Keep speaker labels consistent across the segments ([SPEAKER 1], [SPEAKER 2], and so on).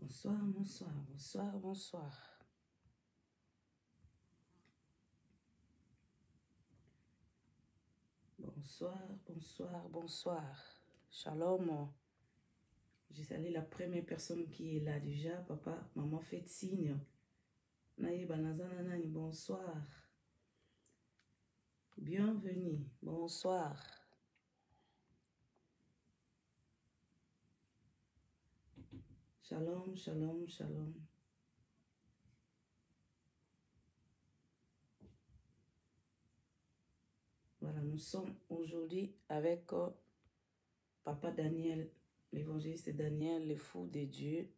[SPEAKER 1] Bonsoir, bonsoir, bonsoir, bonsoir. Bonsoir, bonsoir, bonsoir. Shalom. Je salue la première personne qui est là déjà. Papa, maman, faites signe. Naye banazana nani, bonsoir. Bienvenue, bonsoir. Shalom, shalom, shalom. Voilà, nous sommes aujourd'hui avec Papa Daniel, l'évangéliste Daniel, le fou de Dieu.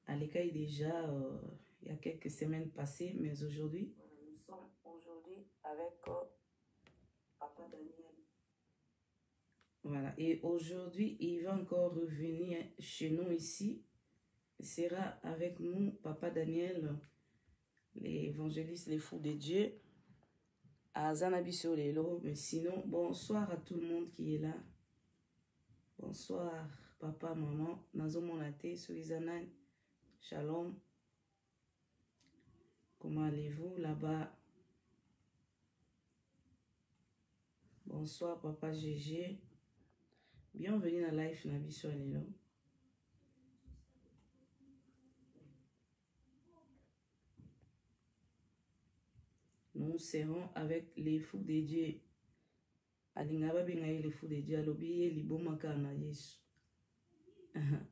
[SPEAKER 1] À l'écaille déjà, il y a quelques semaines passées, mais aujourd'hui, nous sommes aujourd'hui avec Papa Daniel. Voilà, et aujourd'hui, il va encore revenir chez nous ici. Il sera avec nous, Papa Daniel, l'évangéliste, les fous de Dieu, à Zanabiso Lelo. Mais sinon, bonsoir à tout le monde qui est là. Bonsoir, papa, maman, Nazo Monate, Suizanan, Shalom. Comment allez-vous là-bas? Bonsoir, papa Gégé. Bienvenue dans Life Nabiso Lelo. Nous serons avec les fous de Dieu. Alingaba bengaye les fous de Dieu. Alobi liboma kana Yesu.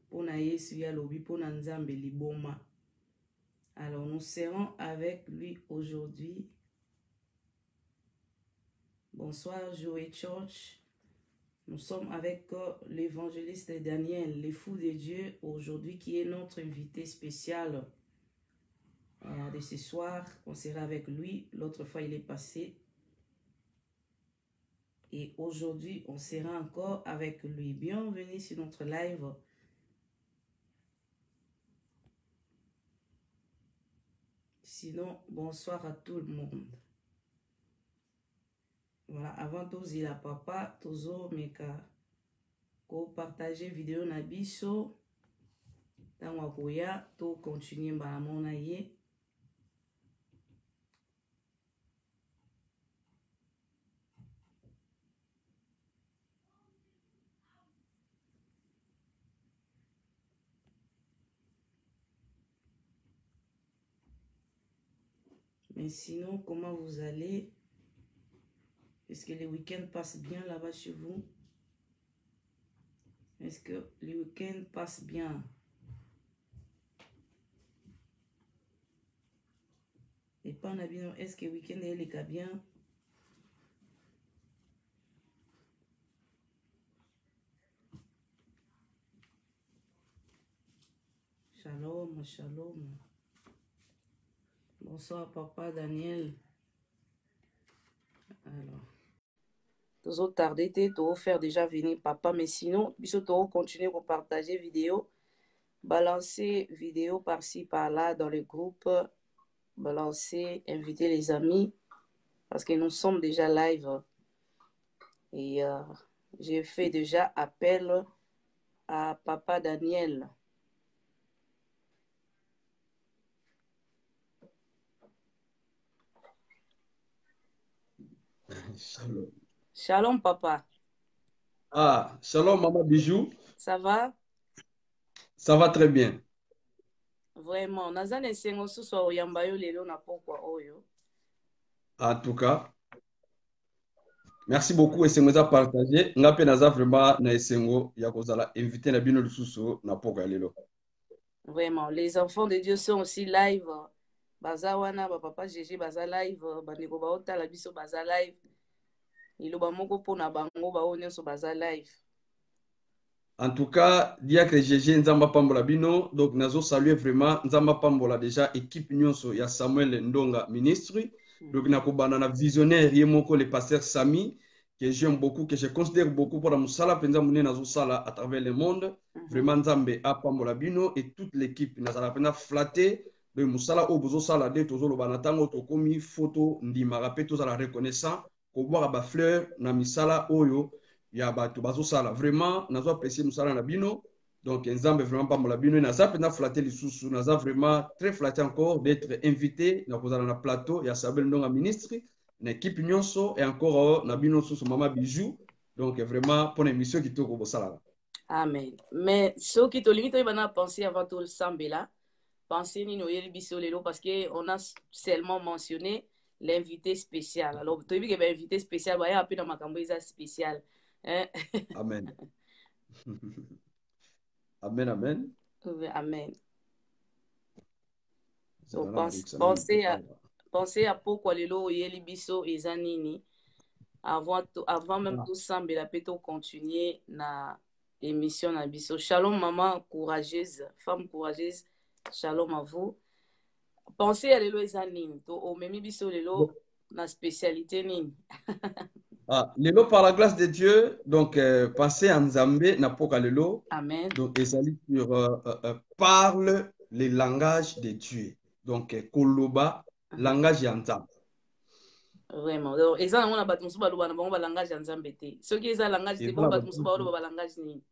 [SPEAKER 1] Pona Yesu ya lobi pona nzambe liboma. Alors nous serons avec lui aujourd'hui. Bonsoir Joey Church. Nous sommes avec l'évangéliste Daniel, les fous de Dieu, aujourd'hui qui est notre invité spécial de ce soir. On sera avec lui. L'autre fois, il est passé. Et aujourd'hui, on sera encore avec lui. Bienvenue sur notre live. Sinon, bonsoir à tout le monde. Voilà, avant tout, il a papa, toujours, meka, ko partager vidéo na biso. Tango akoya, to continuer ba mona ye. Mais sinon, comment vous allez? Est-ce que les week-ends passent bien là-bas chez vous? Est-ce que les week-ends passent bien? Et pas bien, est-ce que le week-end est bien? Shalom, shalom. Bonsoir, papa Daniel. Alors, tous autres tardés, tu faire déjà venir papa, mais sinon, tu continuer à partager vidéo, balancer vidéo par-ci, par-là dans le groupe, balancer, inviter les amis, parce que nous sommes déjà live. Et j'ai fait déjà appel à papa Daniel.
[SPEAKER 2] Shalom.
[SPEAKER 1] Shalom, papa.
[SPEAKER 2] Ah, shalom, maman Bijou.
[SPEAKER 1] Ça va?
[SPEAKER 2] Ça va très bien.
[SPEAKER 1] Vraiment. Nazane sengo suso oyamba yo lelo na pokwa oyo.
[SPEAKER 2] En tout cas, merci beaucoup. Esengo za partager. Ngape naza vraiment na esengo ya kozala invité na bino lisusu na poko ya lelo.
[SPEAKER 1] Vraiment. Les enfants de Dieu sont aussi live. Baza wana, papa Gégé baza live. Bandeko baota la biso baza live. Iloba moko pona bango ba onyoso baza live.
[SPEAKER 2] En tout cas, diacre GG Nzamba Pambola Bino. Donc, nazo saluer vraiment Nzamba Pambola déjà équipe nyonso ya Samuel Ndonga ministre. Donc, nakobana na visionnaire yemoko le pasteur Sami que j'aime beaucoup, que je considère beaucoup pour la musala penza mune nazo sala à travers le monde. Vraiment Nzambe a Pambola Bino et toute l'équipe nazala pena flatté de musala o bozo sala de tozo lo banatango to komi photo ndima rapé toza la reconnaissant ko boire ba fleur na misala oyo ya bato bazosala vraiment nazo apprécier musala na bino Donc, Nzambe vraiment pas mon bino. Naza pena flatté les sous naza vraiment très flatté encore d'être invité dans le plateau. Il y a Sabel Ndonga ministre, une équipe nyonso et encore na bino sous Mama Bijou. Donc, vraiment pour une émission qui tourne au Salala.
[SPEAKER 1] Amen. Mais ce qui te limite, il va penser avant tout le Sambela. Pensez ni noyer biso lelo parce que on a seulement mentionné l'invité spécial. Alors, tu as vu que l'invité spécial, il y a un peu dans ma camboisa spécial. Hein?
[SPEAKER 2] Amen. Amen, amen.
[SPEAKER 1] Amen. So,
[SPEAKER 2] Zalala Marix, amen.
[SPEAKER 1] pensez à pourquoi lelo yeli biso et zanini. Avant même tout Sambela, peut-on continuer na émission na biso. Shalom maman courageuse, femme courageuse. Shalom à vous. Pensez à lelo eza nini to omemi biso lelo na spécialité nini.
[SPEAKER 2] Lelo par la grâce de Dieu, donc pensez à Nzambe na poka lelo.
[SPEAKER 1] Amen.
[SPEAKER 2] Donc ezali sur parle les langages de Dieu. Donc koloba langage ya Nzambe.
[SPEAKER 1] Vraiment. Donc eza nango na bato mosusu baloba na bango ba langage ya Nzambe te. Soki eza langage te bon bato mosusu baloba ba langage nini.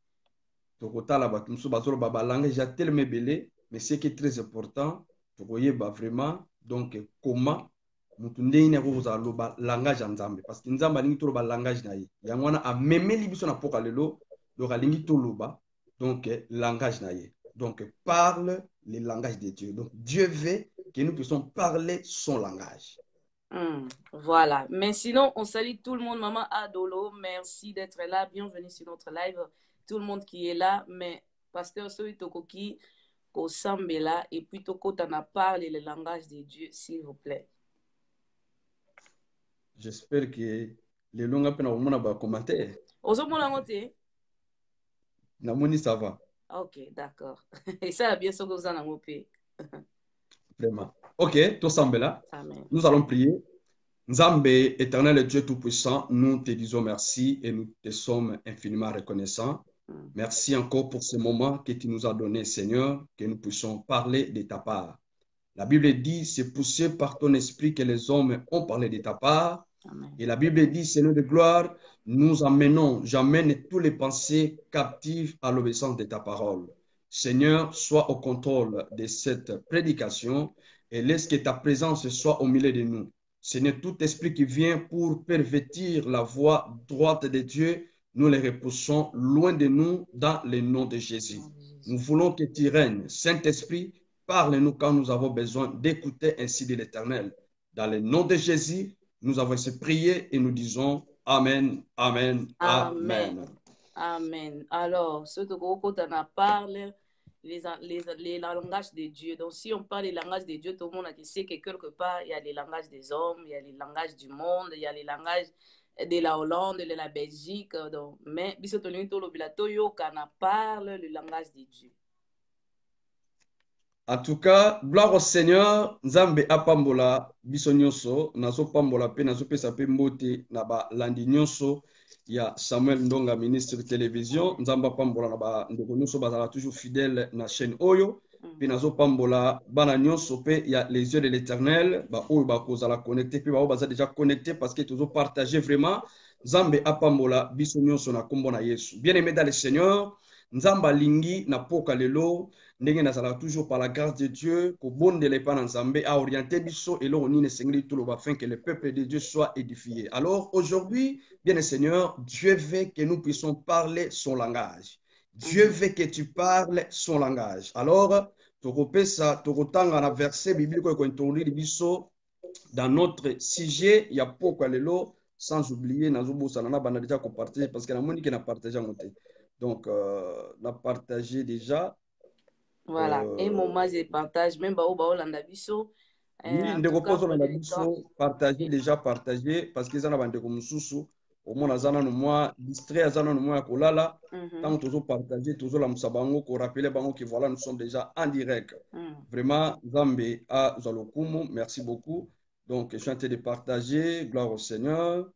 [SPEAKER 2] Tokotala bato mosusu bazoloba ba langage ya tellement ebele, mais ce qui est très important tokoyeba vraiment donc comment mutu ndenge akozala loba langage ya Nzambe parce que Nzambe alingi toloba langage na ye yango wana amemeli biso na poka lelo donc alingi toloba donc langage na ye donc parle le langage de Dieu donc Dieu veut que nous puissions parler son langage.
[SPEAKER 1] Voilà. Mais sinon, on salue tout le monde. Maman Adolo, merci d'être là. Bienvenue sur notre live. Tout le monde qui est là. Mais Pasteur Soy Tokoki, Kosambela, et puis Toko t'en a parlé le langage de Dieu, s'il vous plaît.
[SPEAKER 2] J'espère que les longs appels au monde va commenter. Namoni ça va.
[SPEAKER 1] Ok, d'accord. Et ça, bien sûr que vous en avez coupé.
[SPEAKER 2] Vraiment. Ok, tout semble là.
[SPEAKER 1] Amen.
[SPEAKER 2] Nous allons prier. Nzambe, éternel et Dieu Tout-Puissant, nous te disons merci et nous te sommes infiniment reconnaissants. Merci encore pour ce moment que tu nous as donné, Seigneur, que nous puissions parler de ta part. La Bible dit, c'est poussé par ton esprit que les hommes ont parlé de ta part. Amen. Et la Bible dit, Seigneur de gloire, j'amène tous les pensées captives à l'obéissance de ta parole. Seigneur, sois au contrôle de cette prédication et laisse que ta présence soit au milieu de nous. Seigneur, tout esprit qui vient pour pervertir la voie droite de Dieu, nous les repoussons loin de nous dans le nom de Jésus. Nous voulons que tu règnes. Saint-Esprit, parle-nous quand nous avons besoin d'écouter ainsi de l'Éternel. Dans le nom de Jésus, nous avons essayé de prier et nous disons Amen, Amen, Amen.
[SPEAKER 1] Amen. Alors, ce que vous parle, les langages de Dieu. Donc, si on parle des langages de Dieu, tout le monde a dit que quelque part, il y a les langages des hommes, il y a les langages du monde, il y a les langages de la Hollande, de la Belgique. Donc, mais, parle le langage de Dieu.
[SPEAKER 2] En tout cas, gloire au Seigneur, Nzambe apambola biso nyonso, nazo pambola pe nazo pesa pe mbote na ba landi nyonso ya Samuel Ndonga ministre de télévision, Nzamba pambola na ba ndeko nyonso bazala toujours fidèle na chaîne oyo, pe nazo pambola bana nyonso pe ya les yeux de l'Éternel, ba oyo ba kozala connecté pe ba oyo baza déjà connecté parce que toujours partager vraiment Nzambe apambola biso nyonso na kombo na Yesu. Bien-aimé dans le Seigneur, Nzamba lingi na poka lelo ndenge nazala toujours par la grâce de Dieu kobondela epai na Nzambe a orienté biso eloko nini esengeli toloba afin que le peuple de Dieu soit édifié. Alors aujourd'hui, bien le Seigneur, Dieu veut que nous puissions parler son langage. Dieu veut que tu parles son langage. Alors tokopesa tokotanga na verset biblique ko introduire biso dans notre sujet ya poko lelo sans oublier nazobosana na bana déjà ko partager parce que na moni que na partager ngote. Donc na partager déjà.
[SPEAKER 1] Voilà, et moment je partage, même Bao Landabiso.
[SPEAKER 2] Oui, ndeko poso Landabiso, partager déjà, partager, parce que ça bande comme sous au moins azana no moi, distrait azana no moi kolala, tant toujours partager, toujours la musabango, ko rappeler bango que voilà, nous sommes déjà en direct. Vraiment, Zambe à Zalokumu, merci beaucoup. Donc, je suis en train de partager, gloire au Seigneur.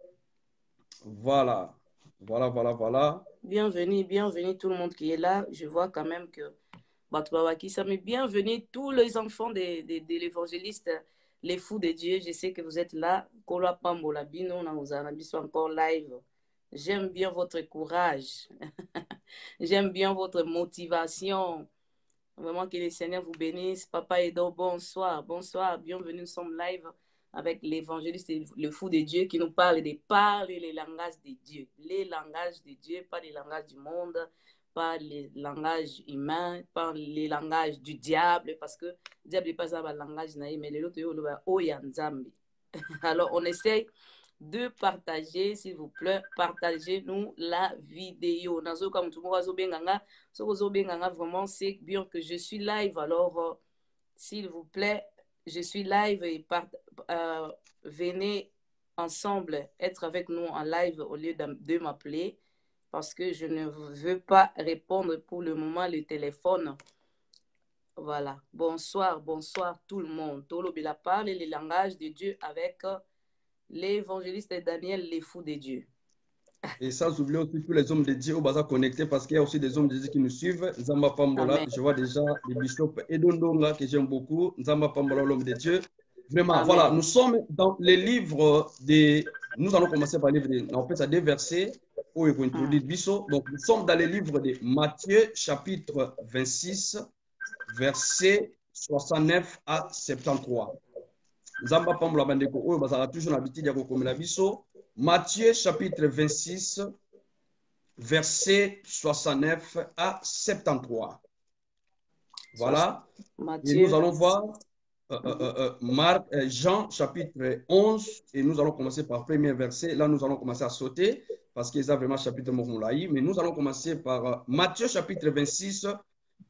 [SPEAKER 2] Voilà, voilà, voilà, voilà.
[SPEAKER 1] Bienvenue, bienvenue tout le monde qui est là. Je vois quand même que mais bienvenue tous les enfants de l'évangéliste, les fous de Dieu. Je sais que vous êtes là. Kola Pambola Bino, on a encore live. J'aime bien votre courage. J'aime bien votre motivation. Vraiment que le Seigneur vous bénisse. Papa Edo, bonsoir. Bonsoir. Bienvenue. Nous sommes live avec l'évangéliste et le fou de Dieu qui nous parle des paroles et les langages de Dieu. Les langages de Dieu, pas les langages du monde, pas les langages humains, pas les langages du diable, parce que le diable n'est pas un langage naïf, mais l'autre est alors, on essaye de partager, s'il vous plaît, partagez-nous la vidéo. Nazo comme tout le monde, vraiment, c'est bien que je suis live. Alors, s'il vous plaît, je suis live et venez ensemble être avec nous en live au lieu de m'appeler parce que je ne veux pas répondre pour le moment le téléphone. Voilà. Bonsoir, bonsoir tout le monde. Tolo Bila parle les langages de Dieu avec l'évangéliste Daniel, les fous de Dieu.
[SPEAKER 2] Et sans oublier aussi tous les hommes de Dieu au bazar connectés parce qu'il y a aussi des hommes de Dieu qui nous suivent. Nzamba Pambola,
[SPEAKER 1] Amen.
[SPEAKER 2] je vois déjà le bishop Edondonga que j'aime beaucoup. Nzamba Pambola, l'homme de Dieu. Vraiment,
[SPEAKER 1] Amen.
[SPEAKER 2] voilà, nous sommes dans les livres des. Nous allons commencer par les livres. On fait ça des versets où il faut introduire Bisso. Donc, nous sommes dans les livres de Matthieu, chapitre 26, versets 69 à 73. Nzamba Pambola Bandeko, où il y a toujours l'habitude de la Bisso. Matthieu chapitre 26, versets 69 à 73. Voilà.
[SPEAKER 1] Matthieu.
[SPEAKER 2] Et nous allons voir Jean chapitre 11 et nous allons commencer par le premier verset. Là, nous allons commencer à sauter parce qu'ils ont vraiment chapitre Momoulaï. Mais nous allons commencer par Matthieu chapitre 26,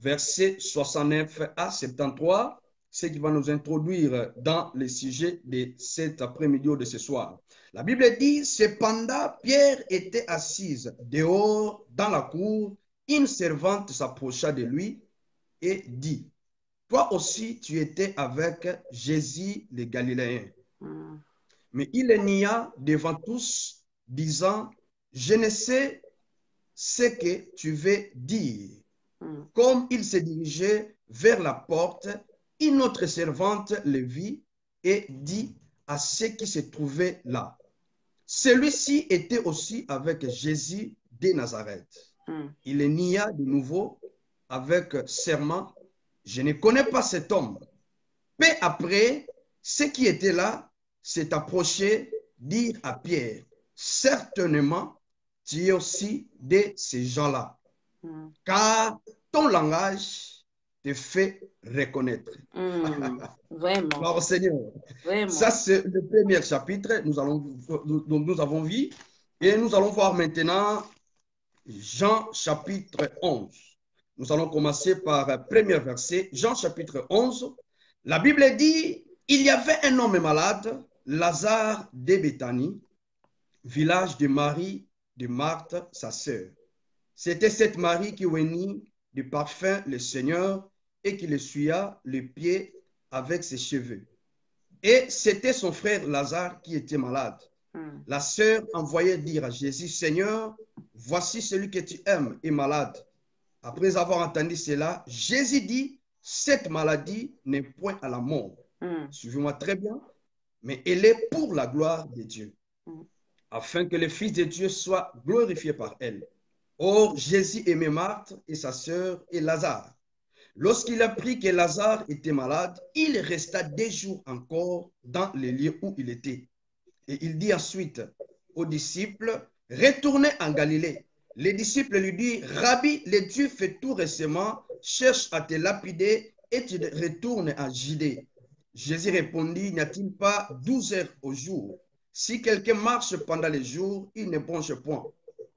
[SPEAKER 2] versets 69 à 73. Ce qui va nous introduire dans le sujet de cet après-midi ou de ce soir. La Bible dit, cependant, Pierre était assise dehors dans la cour. Une servante s'approcha de lui et dit, toi aussi tu étais avec Jésus le Galiléen. Mais il le nia devant tous, disant, je ne sais ce que tu veux dire. Comme il se dirigeait vers la porte, une autre servante le vit et dit à ceux qui se trouvaient là. Celui-ci était aussi avec Jésus de Nazareth. Il le nia de nouveau avec serment. Je ne connais pas cet homme. Peu après, ceux qui étaient là s'est approché, dire à Pierre, certainement, tu es aussi de ces gens-là, car ton langage te fait reconnaître.
[SPEAKER 1] Vraiment.
[SPEAKER 2] Alors, Seigneur,
[SPEAKER 1] Vraiment.
[SPEAKER 2] Ça, c'est le premier chapitre. Nous avons vu. Et nous allons voir maintenant Jean chapitre 11. Nous allons commencer par le premier verset. Jean chapitre 11. La Bible dit, il y avait un homme malade, Lazare de Béthanie, village de Marie, de Marthe, sa sœur. C'était cette Marie qui oignit du parfum le Seigneur et qui le suya les pieds avec ses cheveux. Et c'était son frère Lazare qui était malade. La sœur envoyait dire à Jésus, Seigneur, voici celui que tu aimes est malade. Après avoir entendu cela, Jésus dit, cette maladie n'est point à la mort. Suivez-moi très bien, mais elle est pour la gloire de Dieu, afin que le Fils de Dieu soit glorifié par elle. Or, Jésus aimait Marthe et sa sœur et Lazare. Lorsqu'il apprit que Lazare était malade, il resta 2 jours encore dans le lieu où il était. Et il dit ensuite aux disciples, retournez en Galilée. Les disciples lui disent, Rabbi, le Dieu fait tout récemment, cherche à te lapider et tu retournes en Judée. Jésus répondit, n'y a-t-il pas 12 heures au jour? Si quelqu'un marche pendant les jours, il ne bronche point,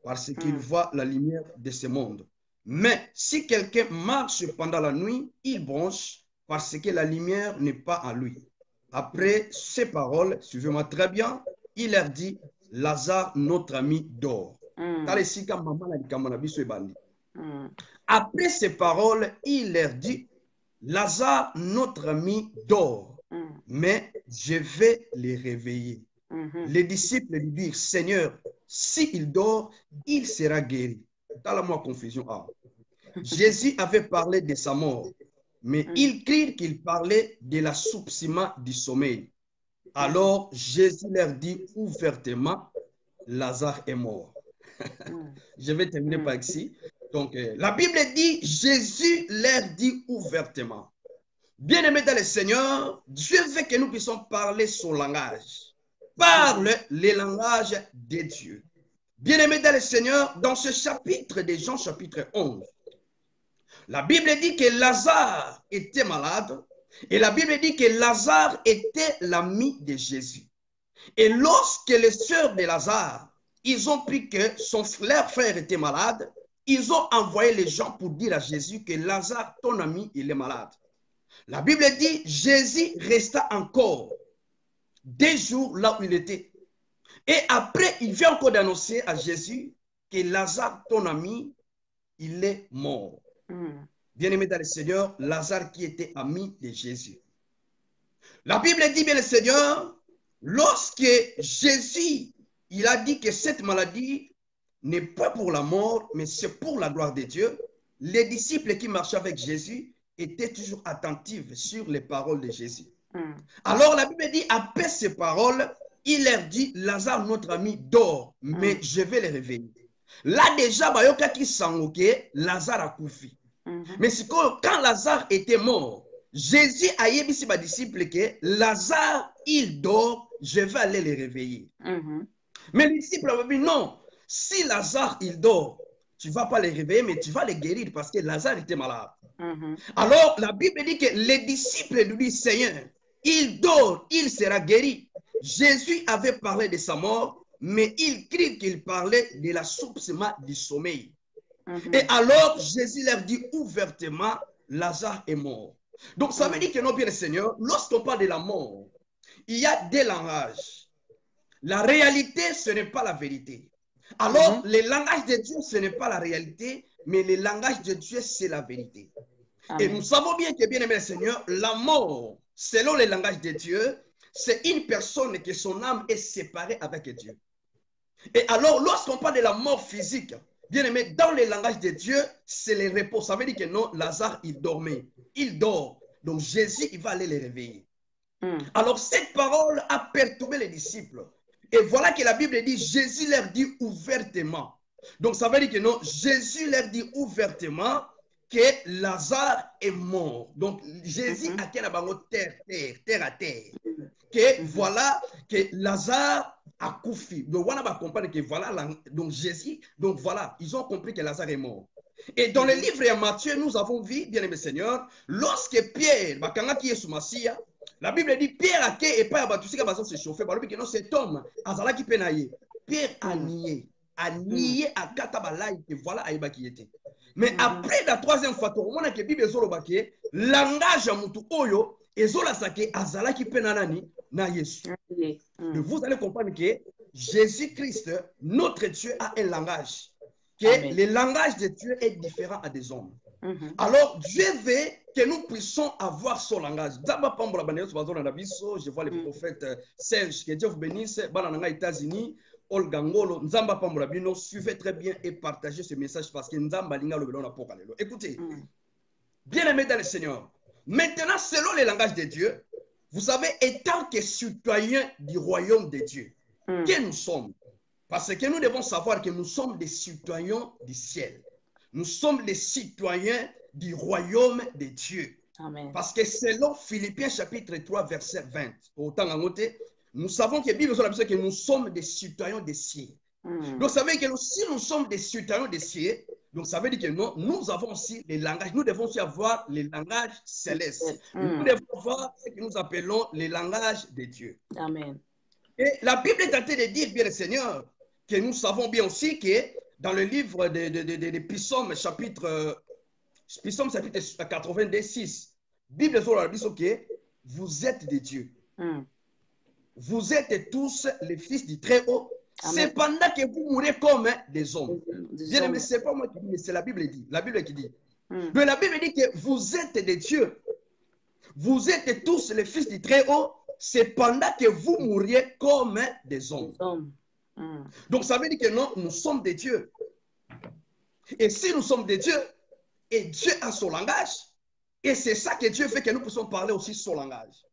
[SPEAKER 2] parce qu'il voit la lumière de ce monde. Mais si quelqu'un marche pendant la nuit, il bronche parce que la lumière n'est pas en lui. Après ces paroles, suivez-moi très bien, il leur dit, Lazare, notre ami, dort. Après ces paroles, il leur dit, Lazare, notre ami, dort, mais je vais les réveiller. Les disciples lui dirent, Seigneur, s'il dort, il sera guéri. Dans la confusion. Jésus avait parlé de sa mort, mais ils crurent qu'il parlait de l'assoupissement du sommeil. Alors Jésus leur dit ouvertement, Lazare est mort. Je vais terminer par ici. Donc, la Bible dit, Jésus leur dit ouvertement. Bien-aimés dans le Seigneur, Dieu veut que nous puissions parler son langage. Parle les langages de Dieu. Bien-aimés dans le Seigneur, dans ce chapitre de Jean, chapitre 11, la Bible dit que Lazare était malade et la Bible dit que Lazare était l'ami de Jésus. Et lorsque les sœurs de Lazare, ils ont pris que son frère était malade, ils ont envoyé les gens pour dire à Jésus que Lazare, ton ami, il est malade. La Bible dit, Jésus resta encore des jours là où il était. Et après, il vient encore d'annoncer à Jésus que Lazare, ton ami, il est mort. Bien-aimé dans le Seigneur, Lazare qui était ami de Jésus. La Bible dit, bien le Seigneur, lorsque Jésus, il a dit que cette maladie n'est pas pour la mort, mais c'est pour la gloire de Dieu, les disciples qui marchaient avec Jésus étaient toujours attentifs sur les paroles de Jésus. Alors la Bible dit, après ces paroles, il leur dit, Lazare, notre ami, dort, mais je vais le réveiller. Là déjà, bayoka qui sangoke, Lazare a koufi. Mais c'est quand Lazare était mort, Jésus a dit à ses disciples que Lazare, il dort, je vais aller le réveiller. Mais les disciples avaient dit non, si Lazare, il dort, tu ne vas pas le réveiller, mais tu vas le guérir parce que Lazare était malade. Alors, la Bible dit que les disciples lui disent, Seigneur, il dort, il sera guéri. Jésus avait parlé de sa mort, mais il crie qu'il parlait de l'assoupissement du sommeil. Et alors, Jésus leur dit ouvertement, Lazare est mort. Donc, ça veut dire que non, bien le Seigneur, lorsqu'on parle de la mort, il y a des langages. La réalité, ce n'est pas la vérité. Alors, le langage de Dieu, ce n'est pas la réalité, mais le langage de Dieu, c'est la vérité. Et nous savons bien que, bien aimé le Seigneur, la mort, selon le langage de Dieu, c'est une personne que son âme est séparée avec Dieu. Et alors, lorsqu'on parle de la mort physique, bien aimé, dans le langage de Dieu, c'est le repos. Ça veut dire que non, Lazare, il dormait. Il dort. Donc, Jésus, il va aller le réveiller. Alors, cette parole a perturbé les disciples. Et voilà que la Bible dit, Jésus leur dit ouvertement. Donc, ça veut dire que non, Jésus leur dit ouvertement que Lazare est mort. Donc, Jésus a qu'à terre à terre. Que voilà, que Lazare a koufi. Donc, on va comprendre que voilà, donc Jésus, donc voilà, ils ont compris que Lazare est mort. Et dans le livre de Matthieu, nous avons vu, bien aimé Seigneur, lorsque Pierre, qui est sous Massia, la Bible dit Pierre a été et pas abattu, c'est qu'il se chauffer. Parce que non, cet homme, Azala qui penaye. Pierre a nié à Katabalai, que voilà, Aïba qui était. Mais après la troisième fois, on a que Bible Zolobake, langage à Moutou Oyo, et Zola Sake, Azala qui penanani, na Yesu. Vous allez comprendre que Jésus-Christ, notre Dieu, a un langage. Que le langage de Dieu est différent à des hommes. Alors, Dieu veut que nous puissions avoir son langage. Je vois le prophète Serge, que Dieu vous bénisse, Banana États-Unis, Olga Ngolo, Nzamba Pambolabino, suivez très bien et partagez ce message parce que Nzamba Linga le belon apokalelo. Écoutez, bien aimés dans le Seigneur, maintenant, selon le langage de Dieu, vous savez, étant que citoyens du royaume de Dieu, que nous sommes, parce que nous devons savoir que nous sommes des citoyens du ciel. Nous sommes des citoyens du royaume de Dieu.
[SPEAKER 1] Amen.
[SPEAKER 2] Parce que selon Philippiens chapitre 3, verset 20, nous savons que la Bible dit que nous sommes des citoyens des cieux. Donc ça veut dire que si nous sommes des citoyens des cieux, donc ça veut dire que nous avons aussi les langages. Nous devons aussi avoir les langages célestes. Nous devons avoir ce que nous appelons les langages de Dieu.
[SPEAKER 1] Amen.
[SPEAKER 2] Et la Bible est en train de dire, bien le Seigneur, que nous savons bien aussi que dans le livre des Psaumes, chapitre 86, Bible dit que vous êtes des dieux. Vous êtes tous les fils du Très-Haut. Cependant que vous mourrez comme des hommes. Bien, mais ce n'est pas moi qui dis, mais c'est la Bible qui dit. La Bible qui dit. Mais la Bible dit que vous êtes des dieux. Vous êtes tous les fils du Très-Haut. Cependant que vous mourriez comme des hommes. Donc ça veut dire que non, nous sommes des dieux. Et si nous sommes des dieux, et Dieu a son langage, et c'est ça que Dieu fait que nous puissions parler aussi son langage.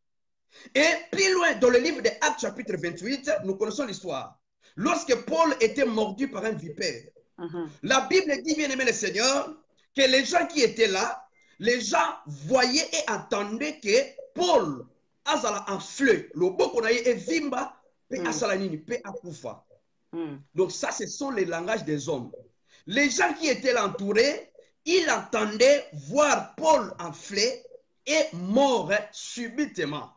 [SPEAKER 2] Et plus loin, dans le livre des Actes chapitre 28, nous connaissons l'histoire. Lorsque Paul était mordu par un vipère, La Bible dit, bien aimé le Seigneur, que les gens qui étaient là, les gens voyaient et entendaient que Paul azala en fleu, le beau qu'on a eu vimba, pe asalanini, pe akufa. Donc ça, ce sont les langages des hommes. Les gens qui étaient là entourés, ils entendaient voir Paul en fleu et mort subitement.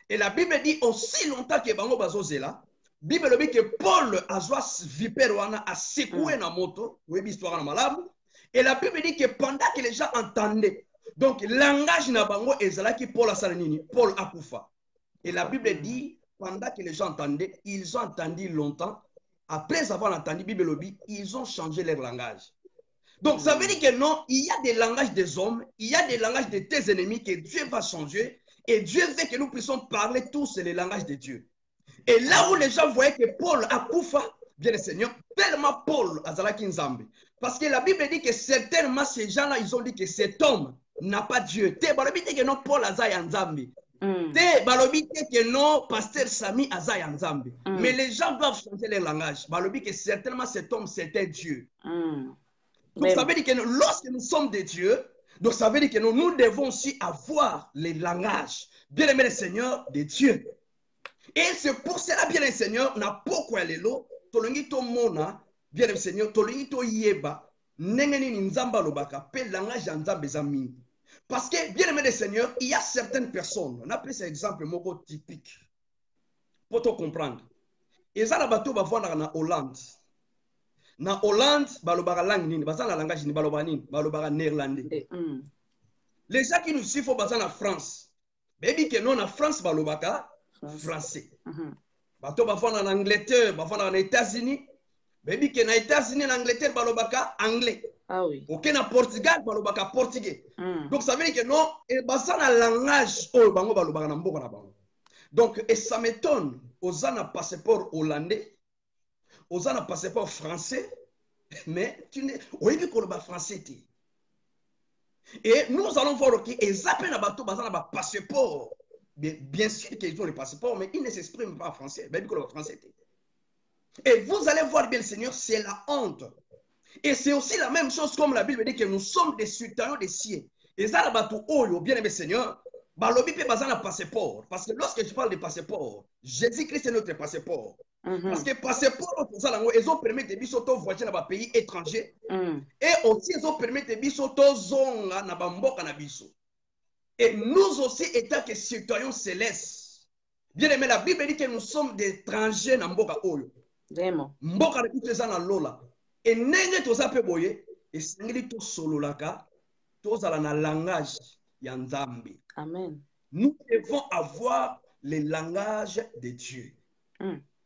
[SPEAKER 2] Et la Bible dit aussi longtemps que Bango Bazozela, Bible dit que Paul a joué viperoana a secoué na moto, oui, histoire na malamu. Et la Bible dit que pendant que les gens entendaient, donc langage na bango ezala qui Paul a salanini, Paul a koufa. Et la Bible dit, pendant que les gens entendaient, ils ont entendu longtemps. Après avoir entendu Bible dit, ils ont changé leur langage. Donc ça veut dire que non, il y a des langages des hommes, il y a des langages de tes ennemis que Dieu va changer. Et Dieu veut que nous puissions parler tous les langages de Dieu. Et là où les gens voyaient que Paul a koufa, bien le Seigneur, tellement Paul a zalaki nzambe. Parce que la Bible dit que certainement ces gens-là, ils ont dit que cet homme n'a pas Dieu. Te balobi te que non Paul a zaya nzambe. Te balobi te que non pasteur Sami a zaya nzambe. Mais les gens doivent changer leur langage. Balobi que certainement cet homme c'était Dieu. Donc ça veut dire que lorsque nous sommes des dieux, donc ça veut dire que nous devons aussi avoir les langages, bien aimé le Seigneur, de Dieu. Et c'est pour cela, bien aimé le Seigneur, n'a pas quoi aller là, tolongi to mona, bien aimé le Seigneur, tolongi to yeba, nengeni nzamba lobaka, pe langage nzambe zami. Parce que, bien aimé le Seigneur, il y a certaines personnes, on a pris cet exemple moko typique, pour te comprendre. Et ça, la bateau va voir en Hollande. Na Hollande, balobara langue nini, baza na langage ni balobara nini, balobara néerlandais. Les gens qui nous suivent au baza na France, baby que non na France balobaka français. Bato ba fona na Angleterre, ba fona na États-Unis, baby que na États-Unis na Angleterre balobaka anglais.
[SPEAKER 1] Ah oui.
[SPEAKER 2] OK na Portugal balobaka portugais. Donc ça veut dire que non, et baza na langage o bango balobaka na mboka na bango. Donc et ça m'étonne, aux ana passeport hollandais. Aux a un passeport français, mais tu n'es pas français. Et nous allons voir que les appels à bateau basant un passeport, bien sûr qu'ils ont le passeport, mais ils ne s'expriment pas en français. Et vous allez voir bien le Seigneur, c'est la honte. Et c'est aussi la même chose comme la Bible dit que nous sommes des citoyens des cieux. Et ça, la bateau, oh, bien aimé Seigneur, balobi pe basant un passeport. Parce que lorsque je parle de passeport, Jésus-Christ est notre passeport. Parce que passeport, ils ont permis de bisoto voyager dans les pays étrangers. Et aussi, ils ont permis de bisoto zonga na bamboka na biso. Et nous aussi, étant que citoyens célestes, bien aimé, la Bible dit que nous sommes des étrangers dans mboka oyo.
[SPEAKER 1] Vraiment.
[SPEAKER 2] Mboka na biso za na lola. Et nenge toza pe boye, et sengeli to sololaka, tozala na langage ya Nzambe.
[SPEAKER 1] Amen.
[SPEAKER 2] Nous devons avoir le langage de Dieu.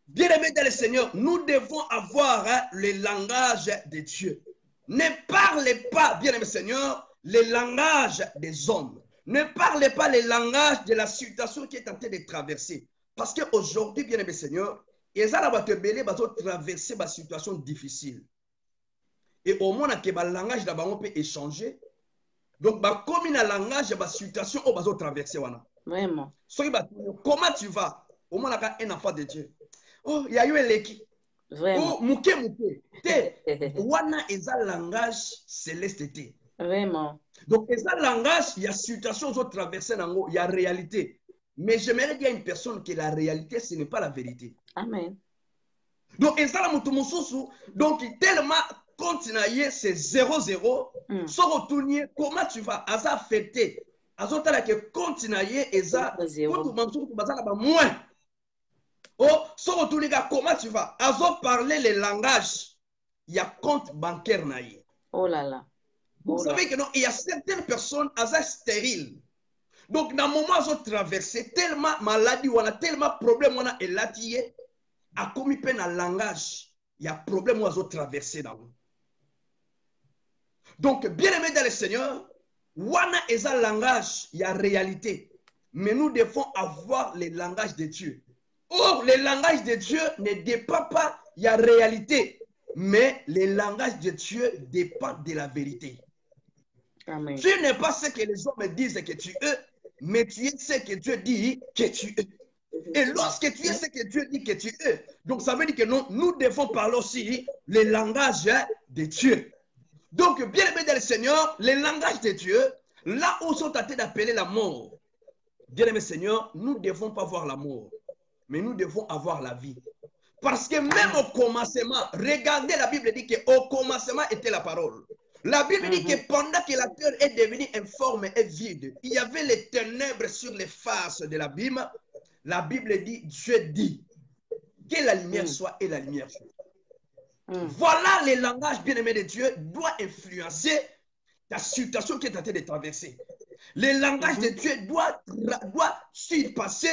[SPEAKER 2] Bien-aimés dans le Seigneur, nous devons avoir le langage de Dieu. Ne parlez pas, bien-aimés Seigneur, le langage des hommes. Ne parlez pas le langage de la situation qui est en train de traverser. Parce qu'aujourd'hui, bien-aimés Seigneur, ils ont traversé une situation difficile. Et au moins, que le langage d'abord peut échanger. Donc, comme il y a un langage, il y a une situation où ils ont traversé.
[SPEAKER 1] Vraiment.
[SPEAKER 2] Comment tu vas? Au moins, il y a un enfant de Dieu. Oh, il y a eu un leki.
[SPEAKER 1] Vraiment.
[SPEAKER 2] Oh, mouké. Wana est un langage céleste.
[SPEAKER 1] Vraiment.
[SPEAKER 2] Donc, c'est un langage, il y a situation où traverser, il y a réalité. Mais j'aimerais dire à une personne que la réalité, ce n'est pas la vérité.
[SPEAKER 1] Amen.
[SPEAKER 2] Donc, et ça, donc, tellement continuer, c'est 0-0. Sans retourner, comment tu vas? À ça, fêter. À ça, que continuer, et ça, moins. Oh, sans retourner, comment tu vas? À ça, parler les langages. Il y a compte bancaire.
[SPEAKER 1] Oh là là.
[SPEAKER 2] Vous savez que non, il y a certaines personnes à ça stériles. Donc, dans le moment où ils traversé, tellement maladie, ou tellement problème, on a élatiré, à commis peine à langage, il y a problème où ils ont traversé dans nous. Donc, bien aimé dans le Seigneur, wana est un langage, il y a réalité. Mais nous devons avoir le langage de Dieu. Or, le langage de Dieu ne dépend pas, il y a réalité. Mais le langage de Dieu dépend de la vérité.
[SPEAKER 1] Amen.
[SPEAKER 2] Tu n'es pas ce que les hommes disent que tu es, mais tu es ce que Dieu dit que tu es. Et lorsque tu es ce que Dieu dit que tu es, donc ça veut dire que nous devons parler aussi le langage de Dieu. Donc, bien aimé dans le Seigneur, le langage de Dieu, là où sont tentés d'appeler la mort, bien aimé Seigneur, nous ne devons pas voir la mort, mais nous devons avoir la vie. Parce que même au commencement, regardez, la Bible dit qu'au commencement était la parole. La Bible dit que pendant que la terre est devenue informe et vide, il y avait les ténèbres sur les faces de l'abîme. La Bible dit, Dieu dit, que la lumière soit et la lumière soit. Voilà le langage bien-aimé de Dieu doit influencer ta situation qui est en train de traverser. Le langage de Dieu doit surpasser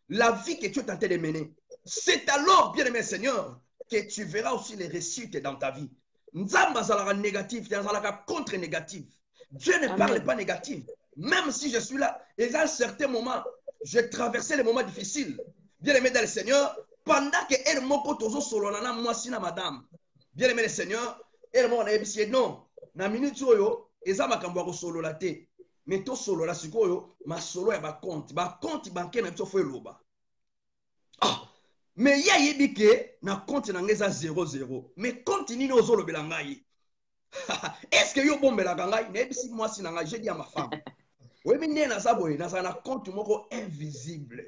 [SPEAKER 2] la vie que tu es en train de mener. C'est alors, bien-aimé Seigneur, que tu verras aussi les réussites dans ta vie. Nzamba zalaka négatif, zalaka contre-négatif. Dieu ne parle pas négatif. Même si je suis là, et à certains moments, je traversais les moments difficiles. Bien-aimé dans le Seigneur, pendant que elle moko tozo solonana moi sina madame. Bien-aimé le Seigneur, elle m'a dit non, na minute oyo, eza makambo ko solo la te. Mais to solo la sikoyo, ma solo ya ba compte bancaire na biso fo eloba. Ah, mais ya yebi ke na compte na ngeza 00. Mais compte nini ozolo belanga yi. Est-ce que yo bombela ngai na ebisi moi sina ngai j'ai dit à ma femme. Oui, mais na saboye na na compte moko invisible.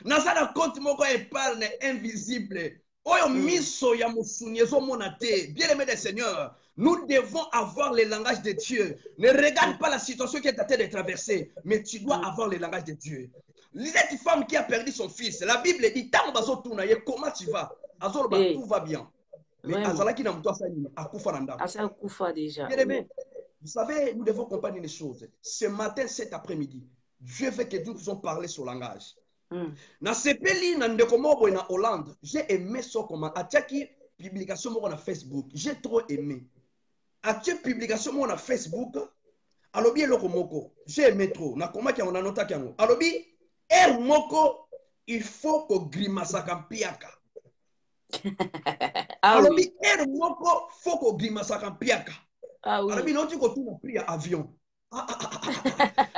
[SPEAKER 2] Na compte moko épargne invisible. Oyo miso ya musunyezo monate. Bien aimé des seigneurs, nous devons avoir le langage de Dieu. Ne regarde pas la situation qui est en train de traverser, mais tu dois avoir le langage de Dieu. Cette femme qui a perdu son fils, la Bible dit, comment tu vas? Tout va bien. Mais Azalaki n'a pas ça, Akufa Nanda.
[SPEAKER 1] Akufa déjà.
[SPEAKER 2] Bien aimé, vous savez, nous devons comprendre une chose. Ce matin, cet après-midi, Dieu veut que nous puissions parler sur le langage. Na sepeli na ndeko mobo na Hollande, j'ai aimé ça comment atiaki publication mo na Facebook, j'ai trop aimé. Atiaki publication mo na Facebook, alobi eloko moko, j'ai aimé trop. Na koma ki on a nota ki yango. Alobi er moko il faut ko grimasa kampiaka. Alobi er moko faut ko grimasa kampiaka. Alobi non tu ko tout na prix avion.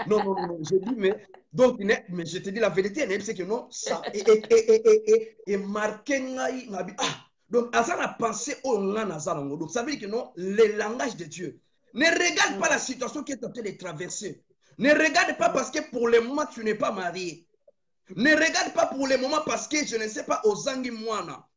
[SPEAKER 2] Non, je dis, mais, donc, mais je te dis la vérité, c'est que non, ça est marqué. Donc, Azan a pensé au Nazan. Donc, ça veut dire que non, le langage de Dieu. Ne regarde pas la situation qui est en train de traverser. Ne regarde pas parce que pour le moment, tu n'es pas marié. Ne regarde pas pour le moment parce que je ne sais pas aux Angimoana.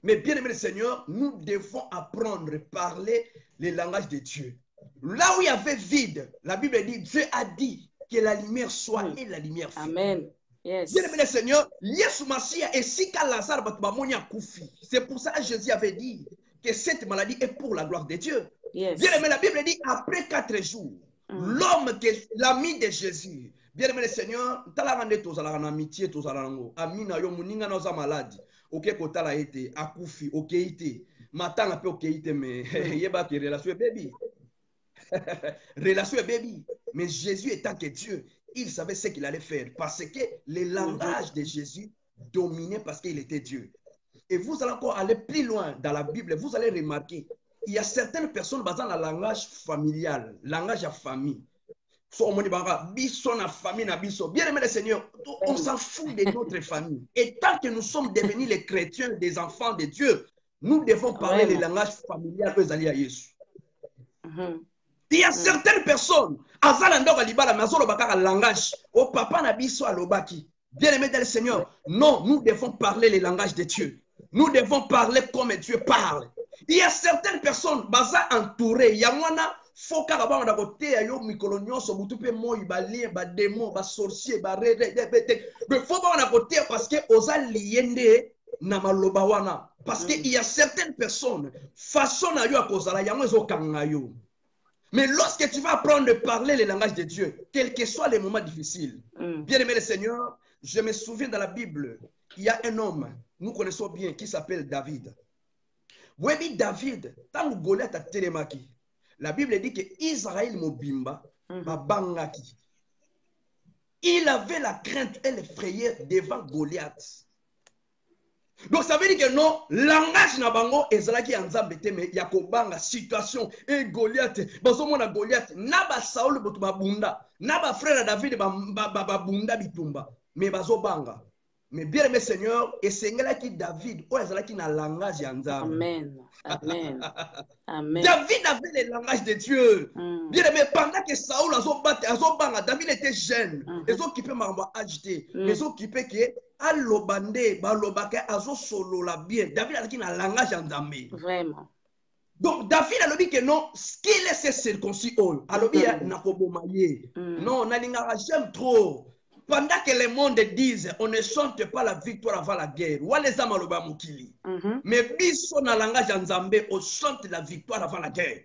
[SPEAKER 2] Mais bien aimé le Seigneur, nous devons apprendre à parler le langage de Dieu. Là où il y avait vide, la Bible dit, Dieu a dit que la lumière soit et la lumière fut.
[SPEAKER 1] Amen. Yes.
[SPEAKER 2] Bien aimé le Seigneur, Yesu Massia et Sika Lazare Batbamonia Koufi. C'est pour ça que Jésus avait dit que cette maladie est pour la gloire de Dieu.
[SPEAKER 1] Yes.
[SPEAKER 2] Bien aimé, la Bible dit, après 4 jours, l'homme qui est l'ami de Jésus, bien aimé le Seigneur, talarande tozala en amitié, tozala nango. Amina yo muninga na za maladi. Ok, kotala ete, akufi, ok ite. Matanga pe ok ite, mais yeba ki relation baby. Relation est baby. Mais Jésus étant que Dieu, il savait ce qu'il allait faire. Parce que le langage de Jésus dominait parce qu'il était Dieu. Et vous allez encore aller plus loin dans la Bible. Vous allez remarquer, il y a certaines personnes basées dans le langage familial, langage à famille. Bien aimé le Seigneur, on s'en fout de notre famille. Et tant que nous sommes devenus les chrétiens, des enfants de Dieu, nous devons parler le langage familial aux alliés à Jésus. Il y a certaines personnes, langage, au papa nabiso alobaki. Bien aimé dans le Seigneur, non, nous devons parler le langage de Dieu. Nous devons parler comme Dieu parle. Il y a certaines personnes, baza entourées, il y a mwana, faut qu'à la côté, il y a mikolonio, so butupe moi, balien, ba démon, ba sorcier, ba rede, mais faut pas la côté parce que osa liende na maloba wana. Parce qu'il y a certaines personnes, façon na yo à cause la yango zo kangayo. Mais lorsque tu vas apprendre à parler le langage de Dieu, quels que soient les moments difficiles, bien aimé le Seigneur, je me souviens dans la Bible, il y a un homme, nous connaissons bien, qui s'appelle David. Oui, David, tant que Goliath a télémaki, la Bible dit que Israël mobimba, bangaki. Il avait la crainte et le frayeur devant Goliath. Donc ça veut dire que non, langage na bango ezalaki anzambe te mais yakobanga situation et Goliath bazomona Goliath na ba Saul botu babunda na ba frère David ba bunda bitumba mais bazobanga Mais bien aimé Seigneur, et c'est là qui David, ou est-ce qui n'a langage yanzam.
[SPEAKER 1] Amen. Amen. Amen.
[SPEAKER 2] David avait le langage de Dieu. Bien aimé, pendant que Saoul a son banga, David était jeune. Ils ont occupé ma agité. Ils ont occupé que alobande, balobake, azo solo la bien. David a qui n'a langage yanzamé.
[SPEAKER 1] Vraiment.
[SPEAKER 2] Donc David a dit que non, ce qu'il est c'est circoncis. Alors il y a non, j'aime trop. Pendant que le monde dise on ne chante pas la victoire avant la guerre. Mais biso na langage nzambe, on chante la victoire avant la guerre.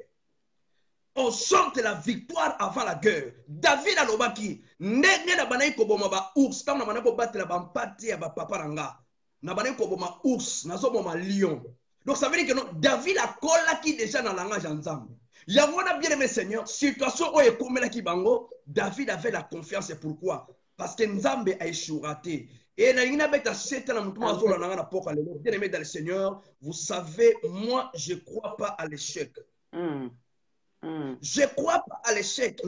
[SPEAKER 2] On chante la victoire avant la guerre. David a lobaki, ndenge na banayi koboma ba ours, tam na banayi ko batela ba mpati ya ba papa ranga. Na banayi koboma ours, na zo boma lion. Donc ça veut dire que non, David a collé déjà dans la langage ensemble. Il y a bien aimé Seigneur, situation où il comme la kibango, David avait la confiance. Pourquoi? Parce que Nzambe a échoué. Et bien aimé dans le Seigneur, vous savez, moi je ne crois pas à l'échec. Je ne crois pas à l'échec.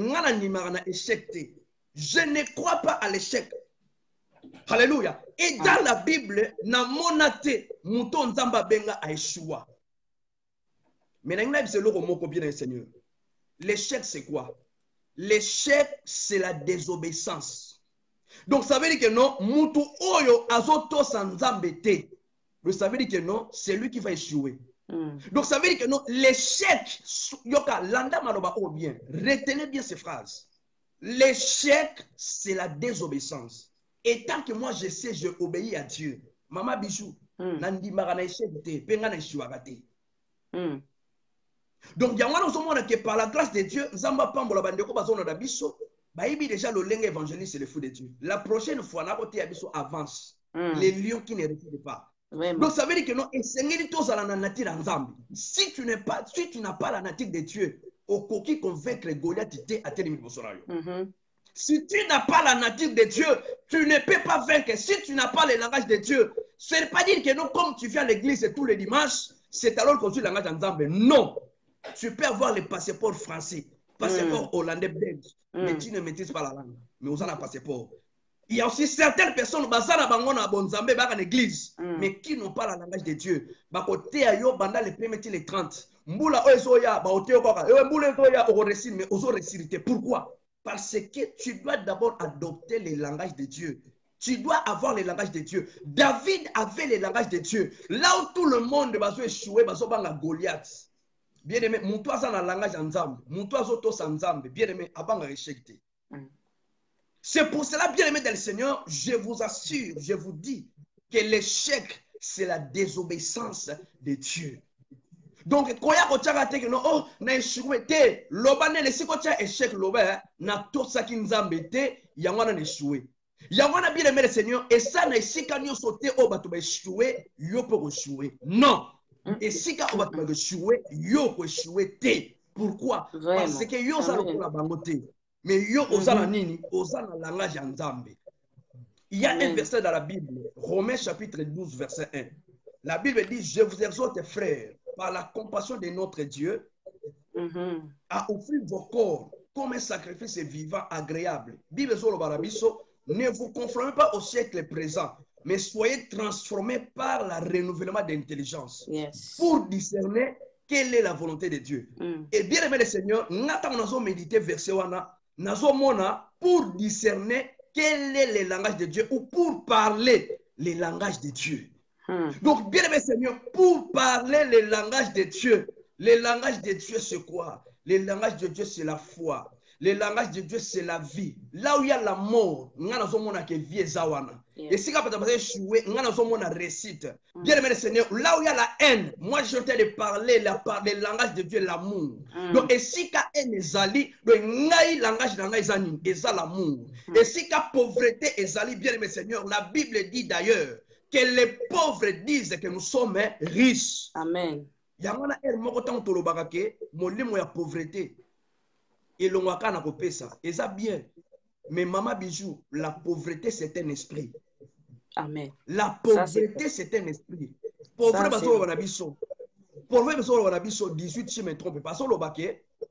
[SPEAKER 2] Je ne crois pas à l'échec. Alléluia. Et dans la Bible, na monate mouton nzamba benga a échoué. Mais c'est le mot bien le Seigneur. L'échec c'est quoi? L'échec c'est la désobéissance. Donc ça veut dire que non, moutou oyo azoto sanzambe te. Donc ça veut dire que non, c'est lui qui va échouer. Donc ça veut dire que non, l'échec yoka landa maloba o bien. Retenez bien ces phrases. L'échec c'est la désobéissance. Et tant que moi je sais, je obéis à Dieu. Maman Bijou, nandi marana échec te, penga na échouaga te. Donc il y a un que par la grâce de Dieu, Zamba Pambola Bandeko Bazona d'Abisso, Baïbi déjà le lingue évangéliste c'est le fou de Dieu. La prochaine fois, Nabote Abisso avance. Les lions qui ne reculent pas. Donc ça veut dire que non, et c'est la nature ensemble. Si tu n'as pas la nature de Dieu, au coquille convaincre Goliath à tel niveau. Si tu n'as pas la nature de Dieu, tu ne peux pas vaincre. Si tu n'as pas le langage de Dieu, ce n'est pas dire que non, comme tu viens à l'église tous les dimanches, c'est alors que tu as le langage ensemble. Non. Tu peux avoir le passeport français, passeport hollandais, belge, mais tu ne maîtrises pas la langue. Mais vous avez un passeport. Il y a aussi certaines personnes qui sont en église, mais qui n'ont pas le langage de Dieu. Côté ayo banda les premiers les 30. Mboula oesoya ba ote okoka. Mboula oya oresine mais ozo resirité. Pourquoi? Parce que tu dois d'abord adopter le langage de Dieu. Tu dois avoir le langage de Dieu. David avait le langage de Dieu. Là où tout le monde va échouer, va banga Goliath. Bien aimé, mon toit ça dans le langage ensemble. Mon toit ça ensemble. Bien aimé, abanga rejeté. C'est pour cela, bien aimé dans le Seigneur, je vous assure, je vous dis que l'échec, c'est la désobéissance de Dieu. Donc, quand il y a que non, oh, na échoué, l'obane le siko tia échec loba, na tout ça qui nous a embêté, il y a un échoué. Il y a un bien aimé le Seigneur, et ça na sika ni sauté au bateau échoué, yo peut échouer. Non. Et sika au bateau échoué, yo peut échouer te. Pourquoi? Parce que yo ça le la bangoté. Mais yo osana nini, osana langage nzambe. Il y a un verset dans la Bible, Romains chapitre 12 verset 1. La Bible dit, je vous exhorte frères, par la compassion de notre Dieu, à offrir vos corps comme un sacrifice vivant, agréable. Bible sur le barabiso, ne vous conformez pas au siècle présent, mais soyez transformés par le renouvellement d'intelligence pour discerner quelle est la volonté de Dieu. Et bien aimé le Seigneur, nous avons médité verset wana, pour discerner quel est le langage de Dieu ou pour parler le langage de Dieu. Donc, bien aimé Seigneur, pour parler le langage de Dieu, le langage de Dieu c'est quoi? Le langage de Dieu c'est la foi. Le langage de Dieu c'est la vie. Là où il y a la mort, nous avons vie zawana. Et si vous avez échoué, nous avons récite. Bien aimé Seigneur, là où il y a la haine, moi je train de parler le langage de Dieu, l'amour. Donc, et si la haine est zali, le langage est l'amour. Et si la pauvreté est zali, bien aimé Seigneur, la Bible dit d'ailleurs que les pauvres disent que nous sommes riches.
[SPEAKER 1] Amen.
[SPEAKER 2] Il y a un pauvreté. Et l'on a ça. Et ça bien. Mais maman Bijou, la pauvreté c'est un esprit.
[SPEAKER 1] Amen.
[SPEAKER 2] La pauvreté c'est un esprit. Pauvreté c'est 18, si je me trompe pas.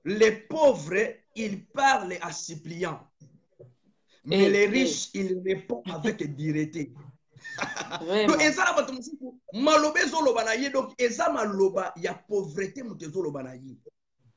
[SPEAKER 2] Les pauvres, ils parlent à suppliant. Mais les riches, ils répondent avec dureté. Donc eza na bato mosusu maloba ezoloba na ye, donc eza maloba ya pauvreté moto ezoloba na ye.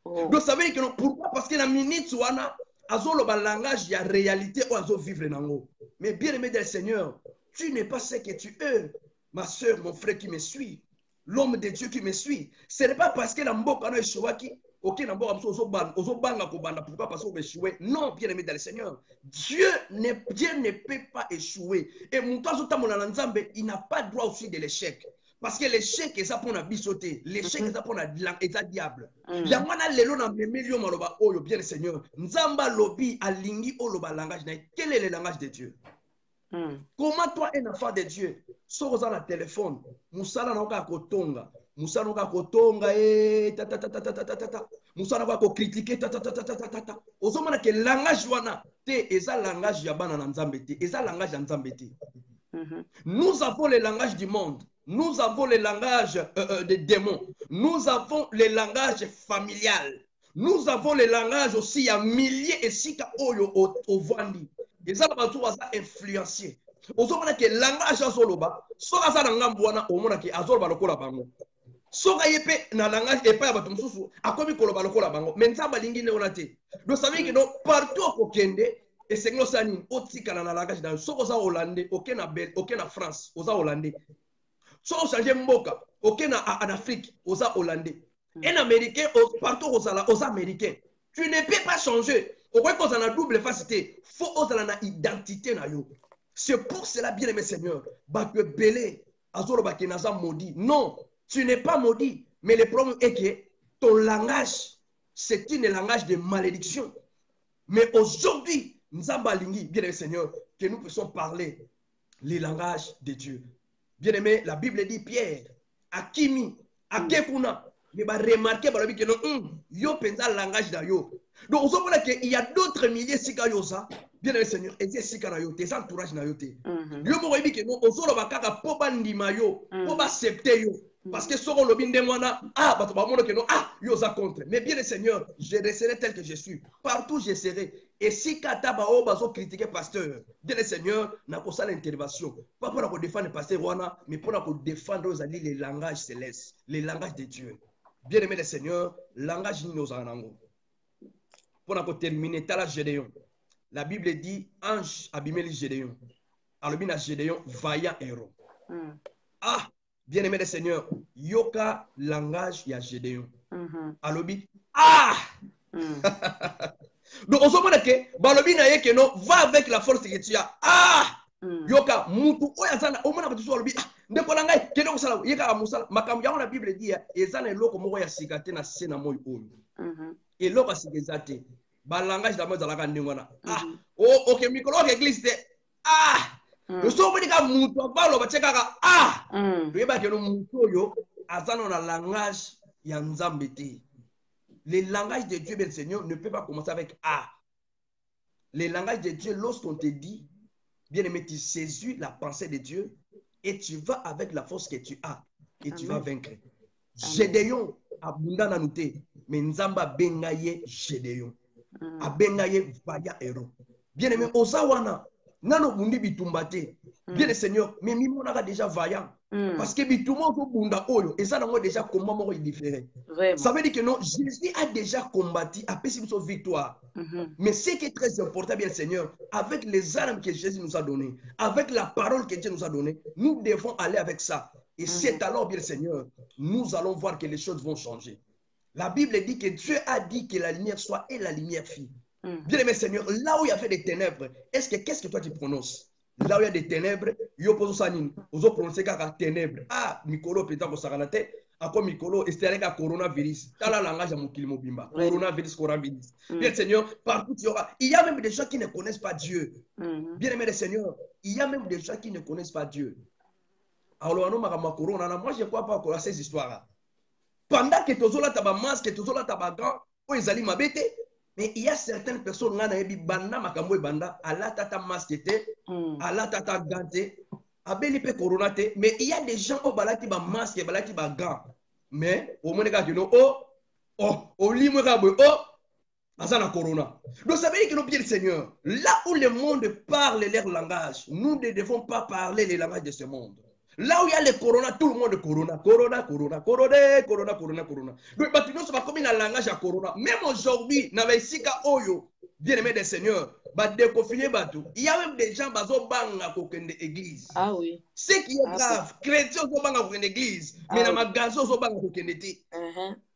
[SPEAKER 2] Donc ça veut dire que pourquoi? Parce que la minute wana azoloba langage ya réalité ou azo vivre nango. Mais bien aimé del Seigneur, tu n'es pas ce que tu es, ma soeur, mon frère qui me suit, l'homme de Dieu qui me suit. Ce n'est pas parce que la mboka na échouaki, ok, na mboka ozo banga ko banda, pourquoi parce qu'on échoué? Non, bien aimé del Seigneur, Dieu ne peut pas échouer. Et mon temps na nzambe, il n'a pas droit aussi de l'échec. Parce que l'échec est ça pour la bisoter, l'échec est ça pour la diable. Yamana lelo na memelio maloba oyo bien le Seigneur. Nzamba lobi alingi oloba langage na. Quel est le langage de Dieu? Comment toi un enfant de Dieu sors dans le téléphone, musala na ka kotonga, musala na ka kotonga ta ta ta ta ta ta ta, musala na ka critiquer ta ta ta ta ta ta ta. Ozomana que langage wana te eza langage ya bana na Nzambe te, eza langage ya Nzambe te. Nous avons le langage du monde. Nous avons le langage des démons. Nous avons le langage familial. Nous avons le langage aussi à milliers et sika oyo au vandi. Et ça va tout influencier. Ozomana ke langage azoloba, soka za ngambo wana omona ke azoloba lokola bango. Soka yepe na langage epa ya bato mususu akomi koloba lokola bango. Mais nzamba lingi ne onate. Donc ça veut dire que partout au Kende et c'est que ça ni otika na langage dans soko za hollandais, aucun na France, oza hollandais. So changer mboka, ok en Afrique, aux hollandais. Un américain, partout aux américains. Tu ne peux pas changer. Au moins qu'on a la double facilité. Faut aux la identité na yo. C'est pour cela, bien aimé Seigneur, bah que belé, azoro bah kenaza maudit. Non, tu n'es pas maudit. Mais le problème est que ton langage, c'est un langage de malédiction. Mais aujourd'hui, Nzamba lingi, bien aimé Seigneur, que nous puissions parler les langages de Dieu. Bien aimé, la Bible dit Pierre, Akimi, Akekuna, mais va remarquer par la Bible que non, yo pensa langage da yo. Donc, vous savez qu'il y a d'autres milliers de sika yo ça. Bien aimé Seigneur, et c'est sika na yo, tes entourages na yo te. Yo mo dit que non, on solo bakaka po bandima yo, po ba accepter yo. Parce que soro lobinde mwana, ah, bato ba mono que non, ah, yo za contre. Mais bien aimé Seigneur, je resterai tel que je suis. Partout je serai. Et si kata ba o bazo critiquer pasteur, bien le Seigneur n'a pas ça l'intervention. Pas pour défendre le pasteur Rwanda, mais pour défendre les langages célestes, les langages de Dieu. Bien aimé le Seigneur, langage ni nos anango. Pour terminer, tala Gédéon. La Bible dit ange abimeli Gédéon. Alors bien Gédéon vaillant héros. Ah, bien aimé le Seigneur, yoka langage ya Gédéon. Alors bien ah. Donc, on se dit que balobi na ye que non, va avec la force que tu as. Ah! Yoka, mutu, oya zana, omona batu so balobi, ndeko na ngai, kende ko sala, yeka musala, makambo yango na Bible dit ezana eloko moko ya sikate na sena moyi oyo. Eloko sikezate, ba langage da moza la ka ndengwana. Ah! Oh, OK, mikolo ke église te. Ah! Le so boni ka mutu ba lo ba cheka ka ah! Yeba ke no mutu oyo azana na langage ya Nzambe te. Le langage de Dieu, bien Seigneur, ne peut pas commencer avec A. Le langage de Dieu, lorsqu'on te dit, bien aimé, tu saisis la pensée de Dieu et tu vas avec la force que tu as et tu vas vaincre. Gédéon, abundant anouté, mais Nzamba bengaye Gédéon. Abengaye vaya héros. Bien aimé, Osawana, nano bundi bitumbate. Bien le Seigneur, mais Mimona déjà vaillant. Parce que bitumon bunda oyo, et ça n'a déjà combat mort différent. Ça veut dire que non, Jésus a déjà combattu, a passé son victoire. Mais ce qui est très important, bien le Seigneur, avec les armes que Jésus nous a données, avec la parole que Dieu nous a donnée, nous devons aller avec ça. Et c'est alors, bien le Seigneur, nous allons voir que les choses vont changer. La Bible dit que Dieu a dit que la lumière soit et la lumière fit. Bien aimé Seigneur, là où il y avait des ténèbres, qu'est-ce que toi tu prononces? Là où il y a des ténèbres, il y a des prononcer comme ténèbres. Ah, Mikolo, peut-être que ça va être. Encore Mikolo, et c'est un coronavirus. Dans la langage, coronavirus, coronavirus. Bien Seigneur, partout il y aura. Il y a même des gens qui ne connaissent pas Dieu. Bien aimé le Seigneur, il y a même des gens qui ne connaissent pas Dieu. Alors, moi, je ne crois pas à ces histoires-là. Pendant que tu as ta masque, tu as ta gant, ils allaient m'abêter. Mais il y a certaines personnes qui ont dit banda makambo banda ala tata masque ala tata gante abeli pe corona te, mais il y a des gens au balati ba masque balati ba gant mais au monde ka dino oh limo ka bo oh Azana Corona. Donc ça veut dire que nous, bien le Seigneur, là où le monde parle leur langage, nous ne devons pas parler les langages de ce monde. Là où il y a le corona, tout le monde corona, corona, corona, corona, corona, corona, corona. Donc, maintenant, ça va comme un langage à corona. Même aujourd'hui, dans les Sika Oyo, bien aimé des seigneurs, il y a même des gens qui sont dans l'église.
[SPEAKER 1] Ah oui.
[SPEAKER 2] Ce qui est grave, chrétiens sont dans l'église, mais dans les gazons sont dans l'église.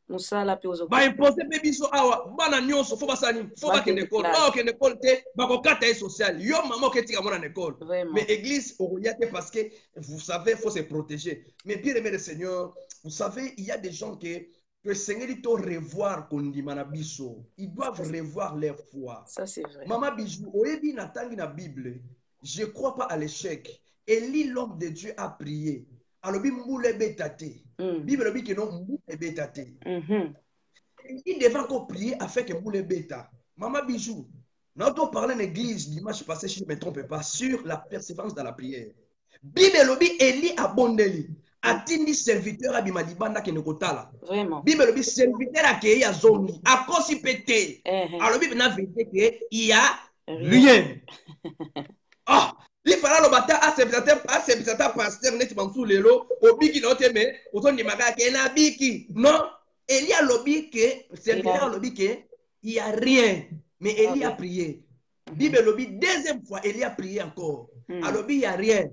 [SPEAKER 1] Musala pe ozo.
[SPEAKER 2] Ba imposer pe biso awa bana nyonso fo basani fo ba kende école ba kende école te ba ko kata social yo maman ke tika mona école mais église oriate parce que vous savez faut se protéger mais bien aimé le Seigneur vous savez il y a des gens que le Seigneur il doit revoir kondima biso ils doivent revoir leur foi.
[SPEAKER 1] Ça c'est vrai.
[SPEAKER 2] Maman bijou oyebi na tangi na Bible je crois pas à l'échec. Élie l'homme de Dieu a prié alobi mbule betate. Bible dit que non mbule betate. Il devait encore prier afin que mbule beta. Maman bijou. Nous avons parlé en église dimanche passé, si je ne me trompe pas, sur la persévérance dans la prière. Bible lobi Élie abondeli. Atindi serviteur abimadibanda ke nekotala.
[SPEAKER 1] Vraiment.
[SPEAKER 2] Bible lobi serviteur akei ya zomi. Akosi pété. Alors Bible n'a vérité que il y a rien. Ah. Il fallait le bata à serviteur pasteur net bansou lelo obiki na oteme otondi makaka na biki non Élie a lobby que serviteur lobby que il y a rien mais Élie a prié. Bible lobby deuxième fois Élie a prié encore. A lobby il y a rien.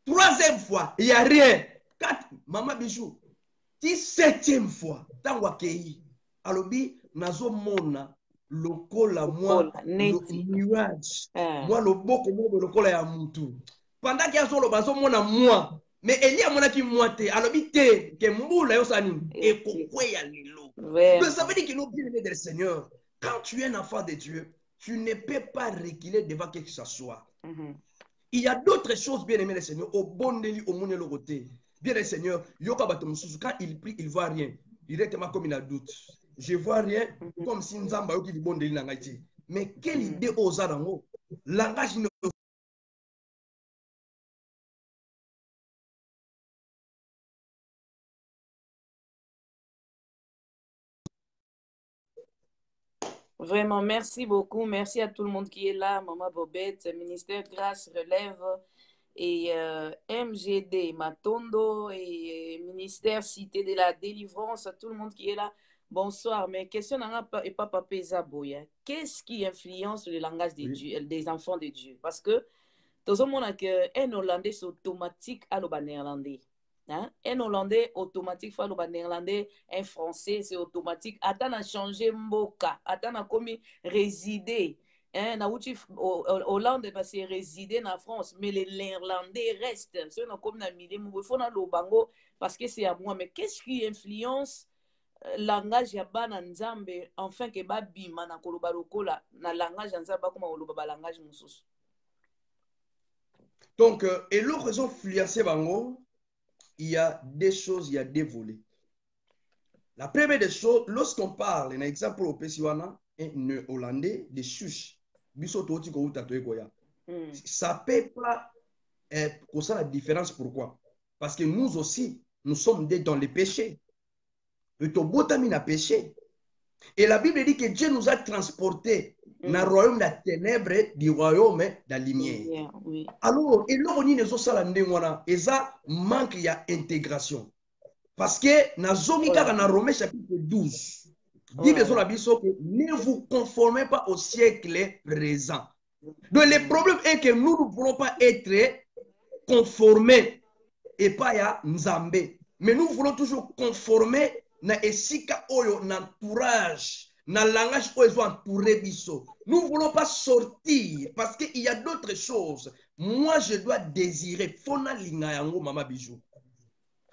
[SPEAKER 2] Troisième fois il y a rien. Quatre maman bijou. Septième fois tango akei. A lobby nazo mona lokola moi nuage moi loboko mo lokola ya mutu pendant qu'il y a solo bazo mona moi mais Elia mona ki moi te alobi te ke mbula yo sani e kokweya lelo. Donc ça veut dire que nous bien aimés du Seigneur quand tu es un enfant de Dieu tu ne peux pas reculer devant quelque que ce soit. Il y a d'autres choses bien aimés du Seigneur au bon deli au monde le côté bien le Seigneur yoka bato mususu quand il prie il voit rien directement comme il a doute. Je vois rien comme si Nzamba yoki bon de l'angaiti. Mais quelle idée aux adango? Langage ne.
[SPEAKER 1] Vraiment, merci beaucoup. Merci à tout le monde qui est là. Maman Bobette, Ministère Grâce Relève et MGD Matondo et Ministère Cité de la Délivrance, tout le monde qui est là. Bonsoir, mais question et Papa Pesaboya. Qu'est-ce qui influence le langage des, Dieu, des enfants de Dieu? Parce que tout le monde a qu'un Hollandais c'est automatique à l'oba néerlandais. Hein? Un Hollandais automatique à l'oba néerlandais, un Français c'est automatique. Attends à changer mboka, attends à comme résider. Hein? Hollande c'est résider en France, mais les Néerlandais restent. C'est comme na milieu, il faut na lobango parce que c'est à moi. Mais qu'est-ce qui influence langage ya bana nzambe enfin que ba bima na koloba lokola na langage nzamba comme oloba ba langage mususu?
[SPEAKER 2] Donc et l'autre raison influencer bango il y a des choses il y a des volets. La première des choses lorsqu'on parle un exemple au Pesiwana un hollandais de chuche biso toti ko uta to ekoya ça peut pas pour ça la différence pourquoi parce que nous aussi nous sommes dans les péchés. Le tobotami n'a péché. Et la Bible dit que Dieu nous a transportés dans le royaume de la ténèbre du royaume de la lumière. Alors, et là, on y a ça manque d'intégration. Parce que dans Romains chapitre 12, Bible dit que ne vous conformez pas au siècle présent. Donc, le problème est que nous ne voulons pas être conformés et pas à Nzambe. Mais nous voulons toujours conformer na esika oyo na entourage na langage oyo entouré biso. Nous voulons pas sortir parce qu'il y a d'autres choses. Moi je dois désirer fona linga yango mama bijou.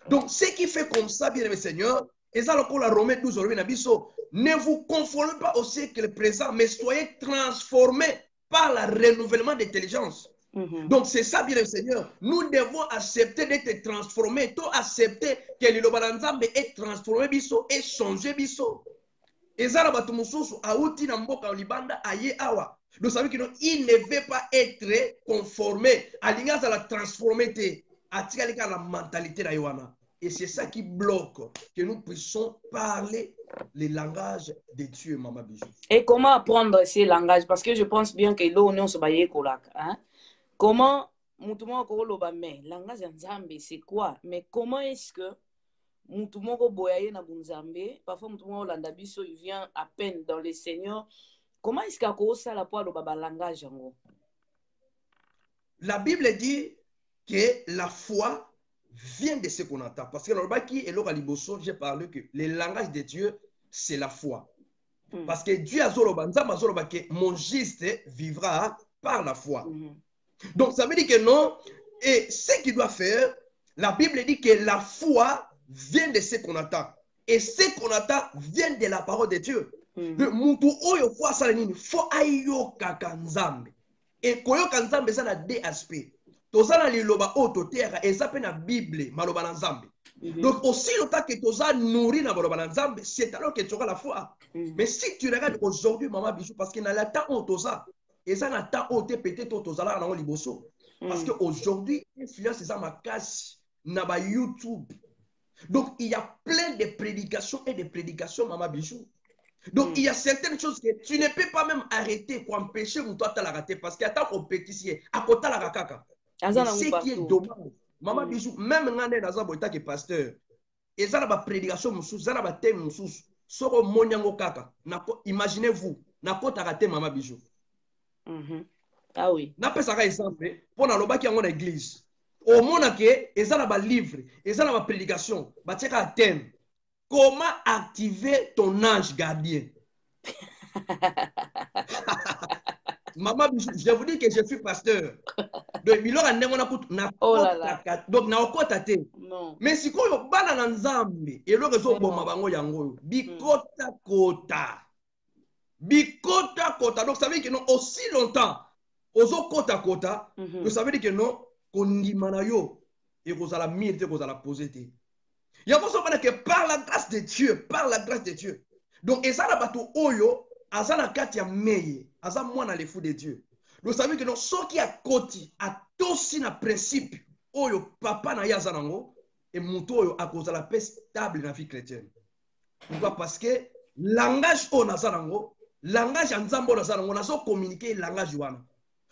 [SPEAKER 2] Donc ce qui fait comme ça bien aimé Seigneur et ça le la Romains 12 na biso ne vous conformez pas au siècle présent mais soyez transformés par le renouvellement d'intelligence. Donc c'est ça bien le Seigneur. Nous devons accepter d'être transformés. Tout accepter que le Lobalanzambe est transformé biso et changé biso. Et ça la batumususu auti na mboka libanda aye awa. Nous savons qu'il ne veut pas être conformé. Alinga za la transformé te. Atika lika la mentalité na yoana. Et c'est ça qui bloque que nous puissions parler les langages de Dieu, Maman Bijou.
[SPEAKER 1] Et comment apprendre ces langages? Parce que je pense bien que l'eau, on se baille kolak. Comment, moutouma koloba mais langage nzambe, c'est quoi? Mais comment est-ce que moutouma ko boyaye na bunzambe, parfois moutouma olanda biso, il vient à peine dans le Seigneur. Comment est-ce qu'il y a ça la poids le baba langage en gros?
[SPEAKER 2] La Bible dit que la foi vient de ce qu'on entend. Parce que dans le baki et l'ora liboso, j'ai parlé que le langage de Dieu, c'est la foi. Parce que Dieu a zoloba, nzamba zoloba que mon juste vivra par la foi. Donc ça veut dire que non, et ce qu'il doit faire, la Bible dit que la foi vient de ce qu'on attend. Et ce qu'on attend vient de la parole de Dieu. Mutu oyo foi sala nini, fo ayoka kanzambe. Et koyoka nzambe ça na deux aspects. Tozana liloba oto terra et ça pe na Bible maloba na nzambe. Donc aussi longtemps que toza nourri na maloba na nzambe, c'est alors que tu auras la foi. Mais si tu regardes aujourd'hui Maman Bijou, parce que na la temps oto ça, et ça na temps oto peut-être oto zala na liboso. Parce qu'aujourd'hui, influence c'est ça ma casse na ba YouTube. Donc il y a plein de prédications et de prédications Maman Bijou. Donc, il y a certaines choses que tu ne peux pas même arrêter pour empêcher mon toi de la rater parce qu'il y a ta compétition. À côté de la kaka. Ce qui est dommage. Maman Bijou, même quand on est un pasteur, et ça, la prédication, ça, la thème, soro monyango kaka. Imaginez-vous, na kota raté Maman Bijou.
[SPEAKER 1] Ah oui.
[SPEAKER 2] Na pas ça exemple pour na loba qui en église. Au monde que, et ça, la livre, et ça, la prédication, ba tcheka thème. Comment activer ton ange gardien? Maman, je vous dis que je suis pasteur. Donc, il aura mais si vous avez bana nzambe, et le réseau bon mabango yango, bikota kota. Bikota kota. Donc, ça veut dire que non, aussi longtemps, ozo kota kota, donc ça veut dire que non, kondimana yo, et vous allez mire, vous allez poser. Il y a que par la grâce de Dieu, par la grâce de Dieu. Donc, et ça, la bateau oyo, azana katia meye, aza mwana le fou de Dieu. Donc, ça veut dire que ce qui a côté, a aussi un principe, oyo, papa na yazanango, et mouto oyo, à cause de la paix stable dans la vie chrétienne. Pourquoi? Parce que langage o nazanango, langage nzambo nazanango, nazo communiquer langage wana.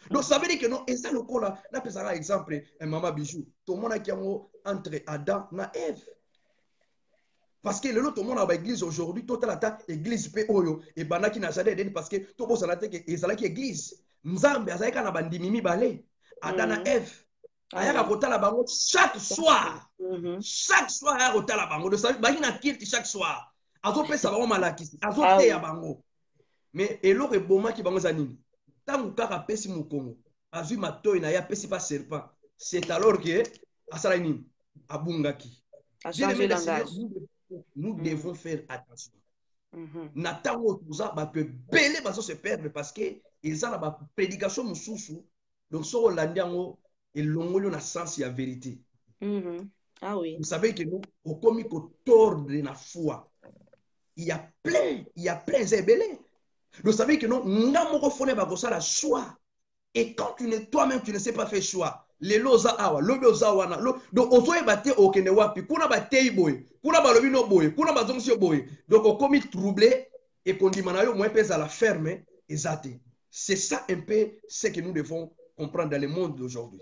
[SPEAKER 2] Donc, ça veut dire que non, et ça, le coup là, là, par exemple, Maman Bijou, tout le monde a qui entre Adam et Ève. Parce que le lot, tout le monde a l'église aujourd'hui, tout le temps, l'église peut oyo, et banaki na jade den parce que tout le monde a été église. Nzambe a zaka na bandimimi balé, Adam et Ève. Aya kota la bango chaque soir. Chaque soir aya kota la bango. De ça, baki na kilt chaque soir. Azo pe sa bango malakisi, azo te ya bango. Mais elo ke boma ki bango zanini. Tangu kaka pesi mu Congo. Azui matoyi na ya pesi pas serpent. C'est alors que asala nini abungaki.
[SPEAKER 1] A changé langage.
[SPEAKER 2] Nous devons faire attention. Natango tuza ba que belé baso se perdre parce que ils ont la prédication mususu. Donc so holandiango et longolo na sens ya vérité.
[SPEAKER 1] Ah oui.
[SPEAKER 2] Vous savez que nous au commis ko tordre na foi. Il y a plein zébélé. Vous savez que nous n'amoko fone ba ko sala choix. Et quand toi-même tu ne sais pas faire choix. Les loza awa, loza wana, donc ozoe bate okene wapi, kuna batei boy, kuna balobi no boy, kuna bazongsi boy. Donc on commis troublé et qu'on dit manayo moins pèse à la ferme exacte. C'est ça un peu ce que nous devons comprendre dans le monde d'aujourd'hui.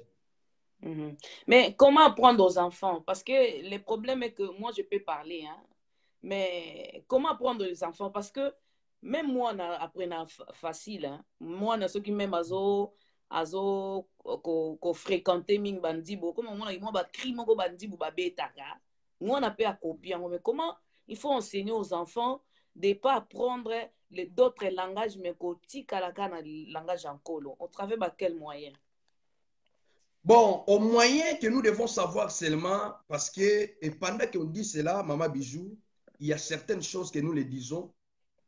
[SPEAKER 1] Mais comment apprendre aux enfants? Parce que le problème est que moi je peux parler, hein, mais comment apprendre aux enfants? Parce que même moi après facile, hein, moi na ceux qui même azo ko fréquenter ming bandibo comme moi ba cri moko bandibo ba betaka moi na pe à copier mais comment il faut enseigner aux enfants de pas apprendre d'autres langages mais ko tikalaka na langage en colo on travaille par quel moyen?
[SPEAKER 2] Bon, au moyen que nous devons savoir seulement parce que et pendant qu'on dit cela Maman Bijou, il y a certaines choses que nous les disons,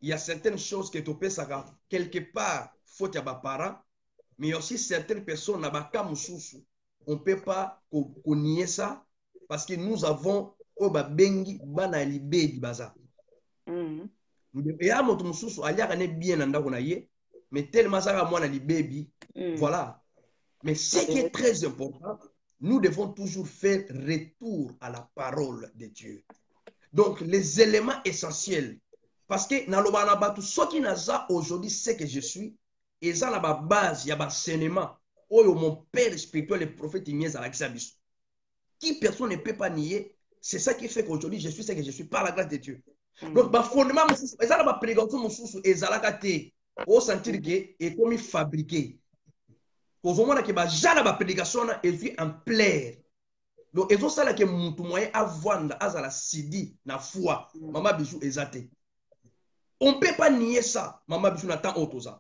[SPEAKER 2] il y a certaines choses que tu peux savoir quelque part faut y avoir parents. Mais aussi certaines personnes, on ne peut pas nier ça parce que nous avons bengi bana libé baza. Mais tellement ça moi na libé voilà. Mais ce qui est très important, nous devons toujours faire retour à la parole de Dieu. Donc, les éléments essentiels. Parce que naloba na batu soki naza aujourd'hui c'est que je suis et ça na ba base ya ba enseignement oyo mon père spirituel le prophète Ignace Alakisa biso. Qui personne ne peut pas nier, c'est ça qui fait qu'aujourd'hui je suis ce que je suis par la grâce de Dieu. Donc ba fondement et ça na ba prédication mususu ezalaka te au sentir que est comme fabriqué. Kozomona ke ba jana ba prédication na ezui en plaire. Donc ezosala ke mutu moyen avanda azala sidi na foi mama bijou ezate. On ne peut pas nier ça, Maman Bijou Nathan Otoza.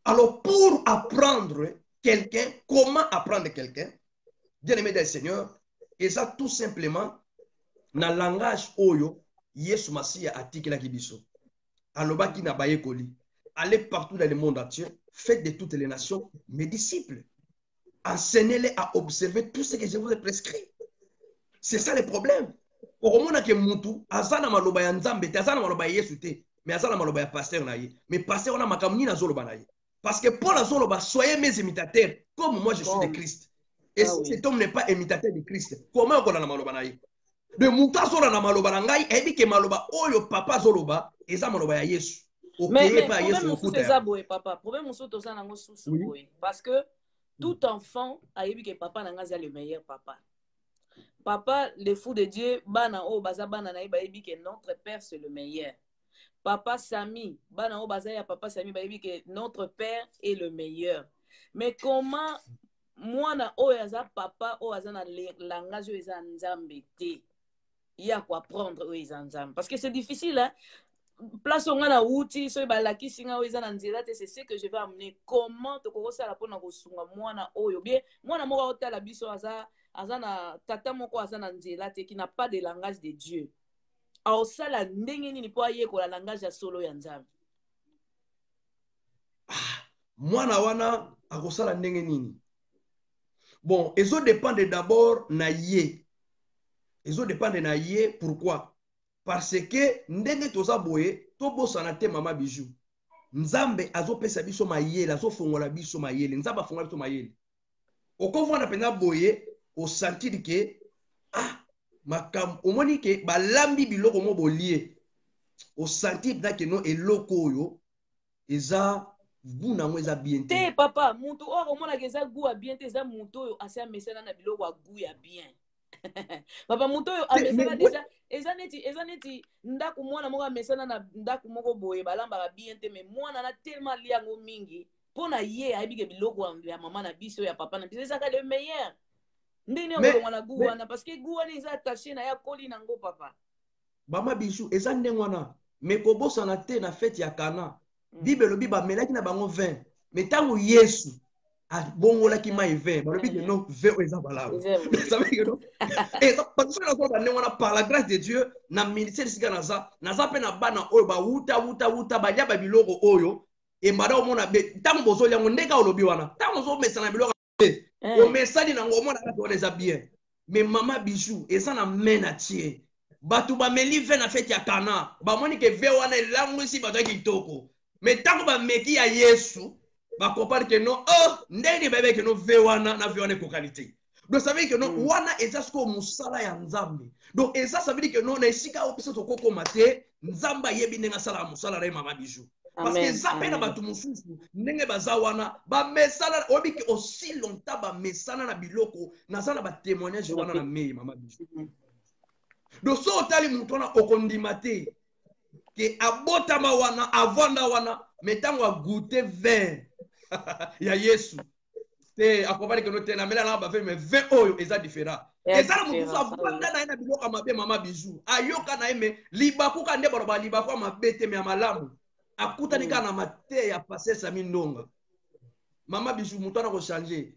[SPEAKER 2] Alors, pour apprendre quelqu'un, comment apprendre quelqu'un, bien-aimé des seigneurs, et ça tout simplement, dans le langage Oyo, Yesu Masia Atiki la Kibiso. Aloba ki na baye koli. Allez partout dans le monde entier, faites de toutes les nations mes disciples. Enseignez-les à observer tout ce que je vous ai prescrit. C'est ça le problème. Au moment que Moutou, Azana Maloba Yanzambe, Azana Maloba Yesu te. Mais azala maloba ya pasteur na ye. Mais pasteur on a makamuni na zoloba na ye. Parce que Paul a zoloba, soyez mes imitateurs, comme moi je suis de Christ. Et si cet homme n'est pas imitateur de Christ, comment on a maloba na ye? De muta zola na maloba na ngai, et dit que maloba oyo papa zoloba, eza maloba ya Yesu.
[SPEAKER 1] Mais problème mosusu eza boye papa. Problème mosusu toza nango susu boye. Parce que tout enfant a yebi que papa na ngai le meilleur papa. Papa, le fou de Dieu, bana o baza bana na yebi que notre père c'est le meilleur. Papa Sami, bana o bazaya papa Sami bayebi que notre père est le meilleur. Mais comment moi na o yaza papa o yaza na langage o yaza nzambe te. Il y a quoi apprendre o yaza nzambe parce que c'est difficile hein. Place on a outil so balaki singa o yaza na nzela te c'est ce que je vais amener comment te kokosa la pona ko sunga mwana oyo bien mwana moko otala biso aza na tata moko aza na nzela te qui n'a pas de langage de Dieu. Aosala ndenge nini po ayekola langage ya solo ya nzambe
[SPEAKER 2] mwana wana akosala ndenge nini bon ezo dépendre d'abord na ye ezo dépendre na ye pourquoi parce que ndenge toza boye tobosana te mama bijou nzambe azopesa biso mayele azofongola biso mayele nzambe afongola biso mayele okovanda pena boye osentir ke makam omoni ke balambi biloko mo bolie o sentir na ke no eloko oyo eza buna mo eza bien
[SPEAKER 1] te papa muntu o mona ke eza gu ya bien te eza muntu oyo asa mesana na biloko ya gu ya bien papa muntu oyo amesana déjà eza neti ndako mwana moko amesana na ndako moko boye balambaka bien te mais mwana na tellement liango mingi pona ye ayebi ke biloko ya mama na biso ya papa na biso ezaka le meilleur ndenge okolongwa na gu wana parce que gu wana eza attaché na ya koli nango papa
[SPEAKER 2] mama bijou eza ndenge wana mais kobosana te na fete ya Kana Bible lobi bamelaki na bango 20 mais ntango Yesu abongolaki mai 20 balobi que non 20 oyo eza malamu ça veut dire que non et parce que nakoba ndenge wana par la grâce de Dieu na ministère esika naza pe na bana oyo bawuta balia babiloko oyo embada omona ntango bozolia yango ndenge olobi wana ntango ozomesana biloko omesani nango omona kati wana eza bien mais mama bijou eza na main na tie bato bameli ve na fete ya Kana bamoni ke ve wana elangwisi bato ya kitoko mais tango bameki ya Yesu bakompare ke non ndenge bayebe ke non ve wana na ve wana ekokali te donc ça veut dire que non wana eza siko mosala ya nzambe donc eza ça veut dire que non na esika oyo biso tokokoma te nzambe ayebi ndenge asalaka mosala na ye mama bijou parce que eza mpe na bato mosusu ndenge baza wana bamesana oyebi ke aussi longtemps bamesana na biloko naza na batémoignage wana na mei mama bijou donc so otali moto wana okondima te ke abotama wana avanda wana mais ntango agute vin ya Yesu te akobali ke no te na mela na ba mais vin oyo eza différent eza na moto avanda na ye na biloko mabe mama bijou ayoka na ye mais libakuka nde baloba libaku mabe te mais ya malamu akutani kaka na mate ya Pasteur Sami Ndonga mama bijou moto ana kochange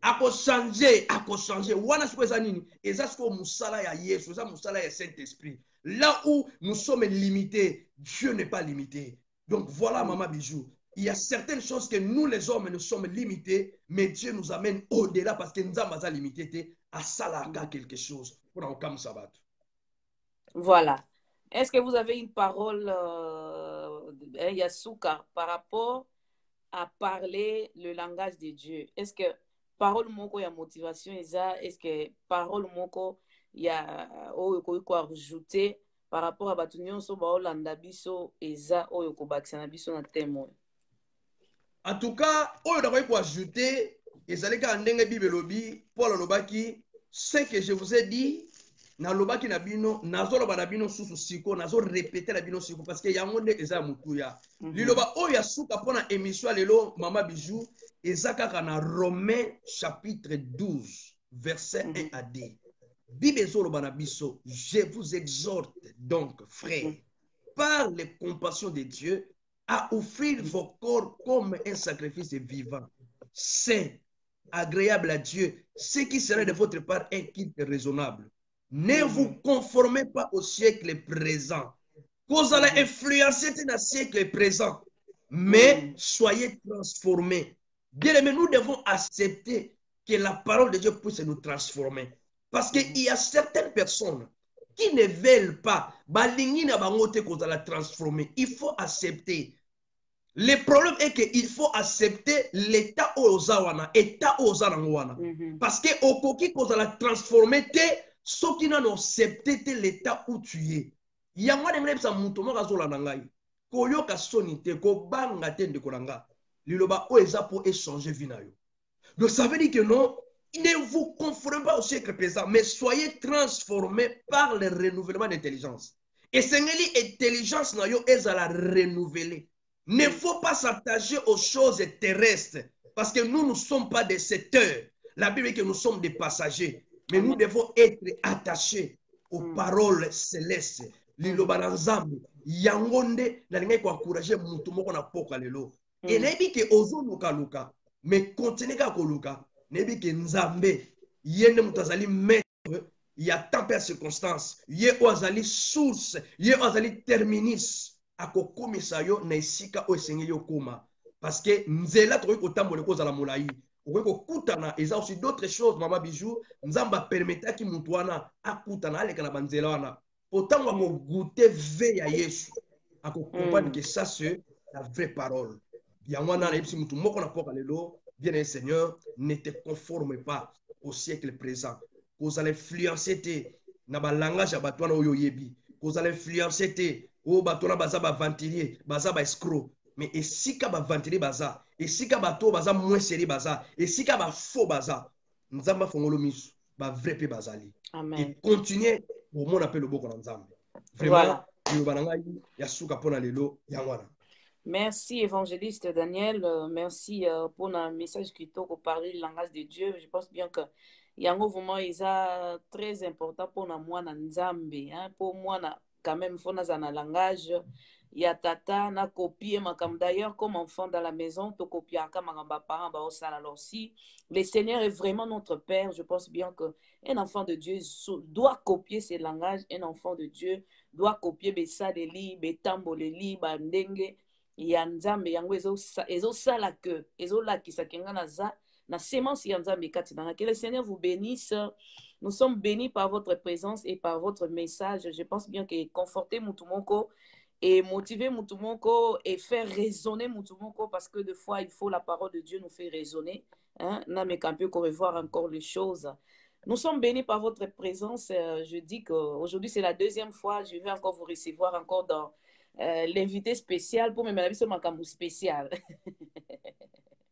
[SPEAKER 2] akochange wana siko eza nini eza siko musala ya Yesu eza musala ya Saint-Esprit là où nous sommes limités Dieu n'est pas limité donc voilà mama bijou il y a certaines choses que nous les hommes nous sommes limités mais Dieu nous amène au-delà parce que nzambe aza limité te asalaka quelque chose pour okam sabat.
[SPEAKER 1] Voilà, est-ce que vous avez une parole Yasuka par rapport à parler le langage de Dieu? Est-ce que parole moko ya motivation eza, est-ce que parole moko ya oyo koki ko ajouter par rapport à bato nyonso baolanda biso eza oyo kobakisa na biso na teme oyo?
[SPEAKER 2] En tout cas, oyo nakoki ko ajouter ezali kaka ndenge Bible elobi, Paul alobaki ce que je vous ai dit nalobaki na bino nazoloba na bino susu siko nazo répéter na bino siko parce que yango nde eza ya mutuya. Liloba oyo ya suka mpona émission lelo Mama Bijou eza kaka na Romains chapitre 12 verset 1 à 2. Bible ezoloba na biso, je vous exhorte donc frères par les compassions de Dieu à offrir vos corps comme un sacrifice vivant, saint, agréable à Dieu, ce qui serait de votre part un culte raisonnable. Ne vous conformez pas au siècle présent. Vous allez influencer dans le siècle présent, mais soyez transformés. Bien aimé, nous devons accepter que la parole de Dieu puisse nous transformer. Parce qu'il y a certaines personnes qui ne veulent pas, la transformer. Il faut accepter. Le problème est qu'il faut accepter l'état aux awana, état aux awana. Parce que au coquille qu'on la transformer, ce qui n'a accepté l'état où tu es. Il y a moi de ça moutomo kazola nangai. Koyo kasonite ko banga tende kolanga. Liloba o eza pour échanger vinayo. Donc ça veut dire que non, ne vous conformez pas au siècle présent, mais soyez transformés par le renouvellement d'intelligence. Et c'est l'intelligence na yo est à la renouveler. Ne faut pas s'attacher aux choses terrestres parce que nous ne sommes pas des secteurs. La Bible dit que nous sommes des passagers, mais nous devons être attachés aux paroles célestes. Liloba na nzambe yangonde na lingai ko encourager mutu moko na poka lelo. Et nebi ke ozo luka luka, mais continuez ka ko luka. Nebi ke nzambe yende mutazali maître ya temps et circonstances. Ye ozali source, ye ozali terminus. Akokomisa yo na esika o esengeli yo koma parce que nzela tokoki kotambola kozala molai okoki kokutana eza aussi d'autres choses Mama Bijou nzamba permetaki mutu wana akutana aleka na banzela wana otango akogoute ve ya Yesu akocomprendre que ça c'est la vraie parole yango wana nayebisi mutu moko na poka lelo bien aimé Seigneur ne te conforme pas au siècle présent kozala influencer te na balangage ya bato wana oyo oyebi kozala influencer te o batona baza ba ventilier baza ba escroc mais esika ba ventilier baza esika bato baza moins sérieux baza esika ba faux baza nzamba fongolo misu ba vrai pe bazali et continuer au monde appelle le boko na nzambe vraiment yo bananga ya suka pona lelo yangwana.
[SPEAKER 1] Merci évangéliste Daniel, merci pour un message qui t'a parlé le langage de Dieu. Je pense bien que yango vraiment est très important pour moi na nzambe, hein, pour moi na quand même faut na langage ya tata na copier makam. D'ailleurs comme enfant dans la maison to copier ka makamba parents ba osala. Alors si le Seigneur est vraiment notre père, je pense bien que un enfant de Dieu doit copier ces langages. Un enfant de Dieu doit copier besadeli betamboleli bandenge ya nzambe yango ezosala que ezolakisa kenga naza na sémence ya nzambe kati na. Que le Seigneur vous bénisse. Nous sommes bénis par votre présence et par votre message. Je pense bien que conforter Mutumoko et motiver Mutumoko et faire raisonner Mutumoko, parce que des fois il faut la parole de Dieu nous fait raisonner, hein. N'a qu'un peu qu'on revoir encore les choses. Nous sommes bénis par votre présence. Je dis qu'aujourd'hui c'est la deuxième fois. Je vais encore vous recevoir encore dans l'invité spécial pour me mettre sur ma campus spécial.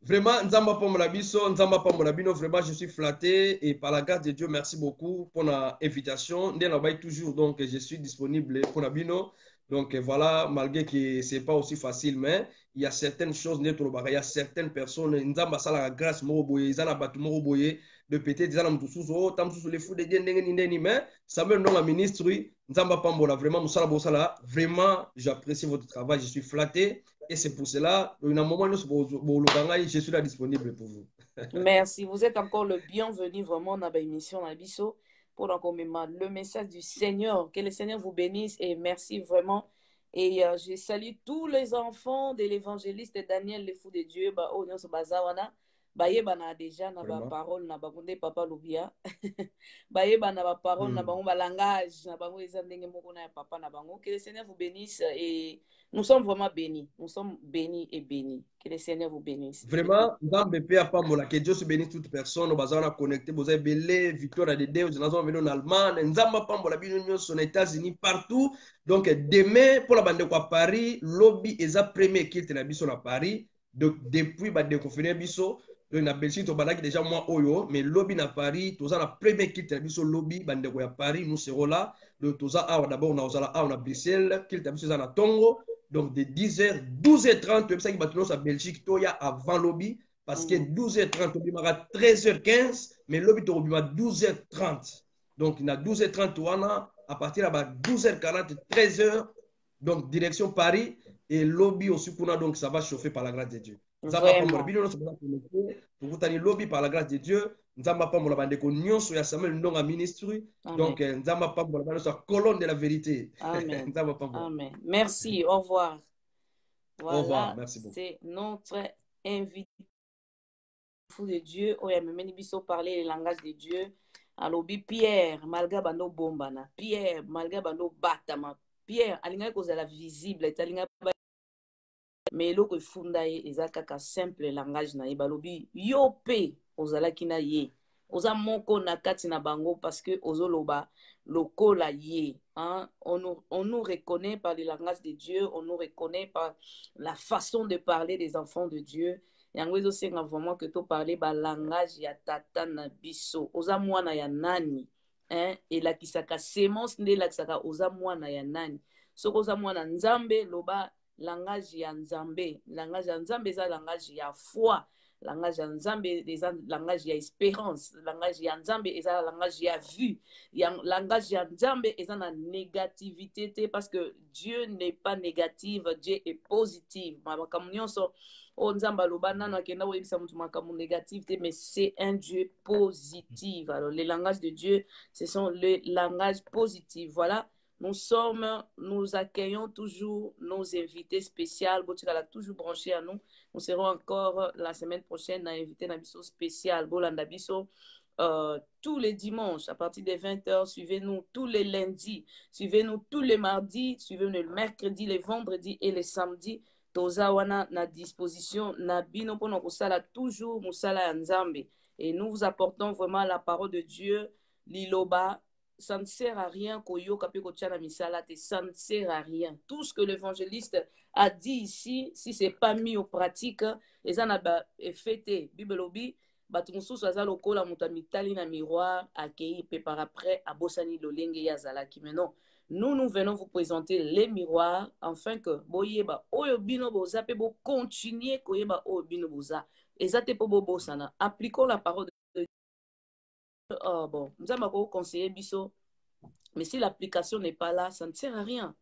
[SPEAKER 2] Vraiment, Nzamba Pambola Biso, Nzamba Pambola Bino, vraiment, je suis flatté et par la grâce de Dieu, merci beaucoup pour l'invitation. Toujours, donc, je suis disponible pour la Bino. Donc, voilà, malgré que ce n'est pas aussi facile, mais il y a certaines choses, il y a certaines personnes, Nzamba Sala grâce, Moroboye, Zana Batu Moroboye, de péter, Zana Mtusuzo, Tamsusu, les fous de Dien, mais Samuel Nonga ministre, Nzamba Pambola, vraiment, Moussala Bossala, vraiment, j'apprécie votre travail, je suis flatté. Et c'est pour cela, je suis là disponible pour vous.
[SPEAKER 1] Merci. Vous êtes encore le bienvenu vraiment dans l'émission Nabiso pour le message du Seigneur. Que le Seigneur vous bénisse et merci vraiment. Et je salue tous les enfants de l'évangéliste Daniel, le fou de Dieu. bayeba na déjà na ba
[SPEAKER 2] Vraiment.
[SPEAKER 1] parole na bango nde papa lobia bayeba na ba parole na bango ba langage na bango eza ndenge moko na ya papa na bango. Que le Seigneur vous bénisse et nous sommes vraiment bénis, nous sommes bénis et bénis. Que le Seigneur vous bénisse.
[SPEAKER 2] Vraiment, Nzambe pe apambola, que Dieu se bénisse toute personne, bazana connecté, vous avez belé, Victoire de Deus, nous avons venu en Allemagne, Nzambe apambola bino nyonso na États-Unis partout. Donc demain pour la bande à Paris, lobby eza premier kilt na biso na Paris. Donc depuis ba déconfiné biso, donc na Belgique to balaki déjà moi oyo, mais lobby na Paris, toza na premier kilt na biso lobby bande à Paris, nous serons là. Donc toza awa d'abord na ozala awa na Bruxelles, kilt na biso za na Tongo. Donc de 10h, 12h30, c'est ça qui va tenir sa Belgique, toya avant lobby, parce que 12h30, on bimara 13h15, mais lobby to bimara 12h30. Donc il y a 12h30, à partir de 12h40, 13h, donc direction Paris, et lobby aussi, donc ça va chauffer par la grâce de Dieu.
[SPEAKER 1] Vraiment.
[SPEAKER 2] Vous avez lobby par la grâce de Dieu. Nzamba pambola bandeko nyonso ya Samuel Ndonga ministry. Donc nzamba pambola bandeko colonne de la vérité.
[SPEAKER 1] Amen. Amen. Merci, au revoir. Voilà,
[SPEAKER 2] au revoir, merci beaucoup.
[SPEAKER 1] C'est notre invité de Dieu. Oya memeni biso parler le langage de Dieu. Alobi Pierre, malgré bando bombana. Pierre, malgré bando batama. Pierre, alinga kozala visible, alinga mais eloko efunda ye eza kaka simple langage na ye balobi yo pe ozalaki na ye oza moko na kati na bango parce que ozoloba lokola ye, hein? On nous reconnaît par le langage de Dieu, on nous reconnaît par la façon de parler des enfants de Dieu. Yango ezosenga vraiment que to parler ba langage ya tata na biso oza mwana ya nani, hein? Elakisaka semence nde elakisaka oza mwana ya nani. Soko oza mwana nzambe loba langage ya nzambe. Langage ya nzambe eza langage ya foi. Langage ya nzambe eza langage ya espérance. Langage ya nzambe eza langage ya vue. Langage ya nzambe eza na négativité te parce que Dieu n'est pas négatif, Dieu est positif. Makambo nyonso o nzambe aloba nano akenda oyebisa mutu makambo négatif te, mais c'est un Dieu positif. Alors les langages de Dieu, ce sont les langages positifs. Voilà. Nous accueillons toujours nos invités spéciaux. Botikala toujours branché à nous. Nous serons encore la semaine prochaine à inviter Nabiso spécial. Bolanda Biso. Tous les dimanches à partir des 20h. Suivez-nous tous les lundis. Suivez-nous tous les mardis. Suivez-nous le mercredi, les vendredis et les samedis. Toza wana na disposition. Nabino pono kusala toujours musala nzambe. Et nous vous apportons vraiment la parole de Dieu. Liloba. Ça ne sert à rien ça ne sert à rien. Tout ce que l'évangéliste a dit ici, si ce n'est pas mis en pratique, les en a fêté. Bibelobi, batumsu soza lokola mutamitali na miroir, accueilli, pe par après, à Bossani Lolenge Yazalaki. Mais non, nous venons vous présenter les miroirs, afin que, boyeba, oyobino boza, pe bo continuer koyeba oyobino boza. Ezate po bo bosana. Appliquons la parole de bon, nous avons conseillé biso, mais si l'application n'est pas là, ça ne sert à rien.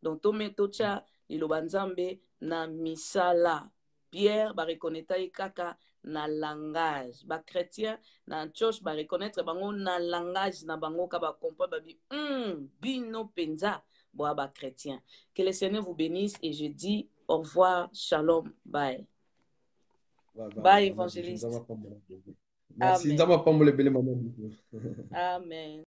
[SPEAKER 1] Donc, tometocha, lilobanzambe, na misala. Pierre, ba reconnaître kaka na langage. Ba chrétien, na church, ba reconnaître bango na langage, na bango ka ba comprendre, ba bi, bino penza, boa ba chrétien. Que le Seigneur vous bénisse et je dis au revoir, shalom, bye. Bye, évangéliste.
[SPEAKER 2] Merci.
[SPEAKER 1] Amen. Amen.